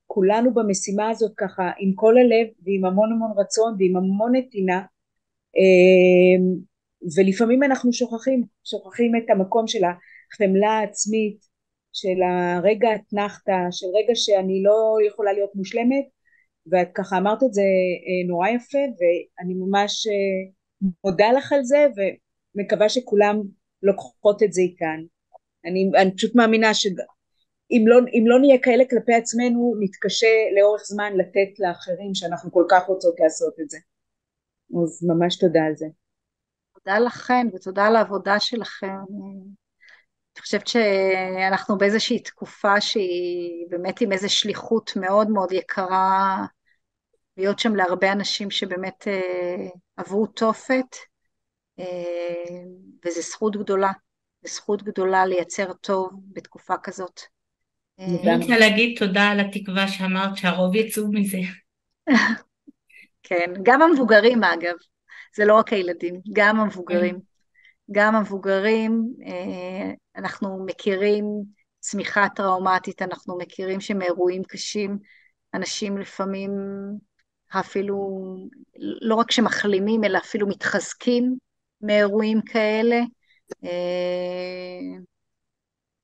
כולנו במשימה הזאת ככה עם כל הלב ועם המון המון רצון ועם המון נתינה, ולפעמים אנחנו שוכחים את המקום של החמלה העצמית, של הרגע התנחתה, של רגע שאני לא יכולה להיות מושלמת, ואת ככה אמרת את זה נורא יפה, ואני ממש מודה לך על זה, ומקווה שכולם לוקחות את זה איתן. אני פשוט מאמינה אם לא נהיה כאלה כלפי עצמנו, נתקשה לאורך זמן לתת לאחרים שאנחנו כל כך רוצות לעשות את זה. אז ממש תודה על זה. תודה לכן ותודה על העבודה שלכם. אני חושבת שאנחנו באיזושהי תקופה שהיא באמת עם איזו שליחות מאוד מאוד יקרה, להיות שם להרבה אנשים שבאמת עברו תופת, וזו זכות גדולה, זו זכות גדולה לייצר טוב בתקופה כזאת. אני רוצה להגיד תודה על התקווה שאמרת שהרוב יצאו מזה. כן, גם המבוגרים אגב, זה לא רק הילדים, גם המבוגרים. גם המבוגרים, אנחנו מכירים צמיחה טראומטית, אנחנו מכירים שמאירועים קשים, אנשים לפעמים אפילו, לא רק שמחלימים, אלא אפילו מתחזקים מאירועים כאלה,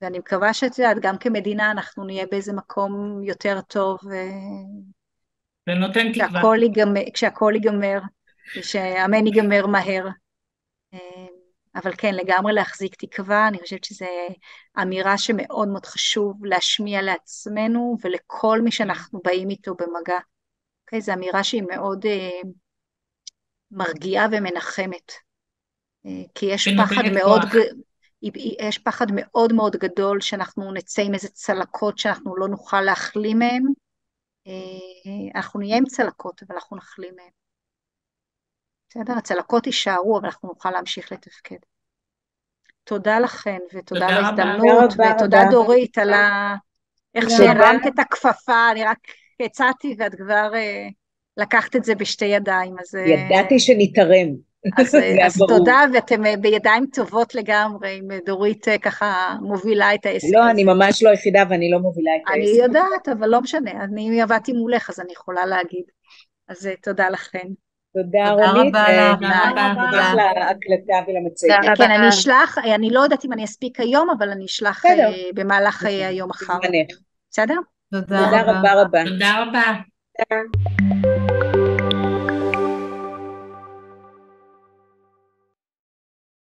ואני מקווה שאת יודעת, גם כמדינה אנחנו נהיה באיזה מקום יותר טוב, זה נותן תקווה. כשהכל ייגמר, ושהאמן ייגמר מהר. אבל כן, לגמרי להחזיק תקווה, אני חושבת שזו אמירה שמאוד מאוד חשוב להשמיע לעצמנו, ולכל מי שאנחנו באים איתו במגע. אוקיי, זו אמירה שהיא מאוד מרגיעה ומנחמת, כי יש פחד מאוד מאוד גדול שאנחנו נצא עם איזה צלקות שאנחנו לא נוכל להחלים מהם. אנחנו נהיה עם צלקות, אבל אנחנו נחלים מהם. בסדר? הצלקות יישארו, אבל אנחנו נוכל להמשיך לתפקד. תודה לכן, ותודה על ההזדמנות, ותודה דורית על איך שהרמת את הכפפה, אני רק הצעתי ואת כבר לקחת את זה בשתי ידיים. ידעתי שנתרם. אז תודה, ואתם בידיים טובות לגמרי, אם דורית ככה מובילה את העסק. לא, אני ממש לא יחידה ואני לא מובילה את העסק. אני יודעת, אבל לא משנה, אני עבדתי מולך, אז אני יכולה להגיד. אז תודה לכן. תודה רונית, תודה להקלטה ולמצגת. כן, אני אשלח, אני לא יודעת אם אני אספיק היום, אבל אני אשלח במהלך היום מחר. בסדר? תודה רבה. תודה רבה. תודה רבה.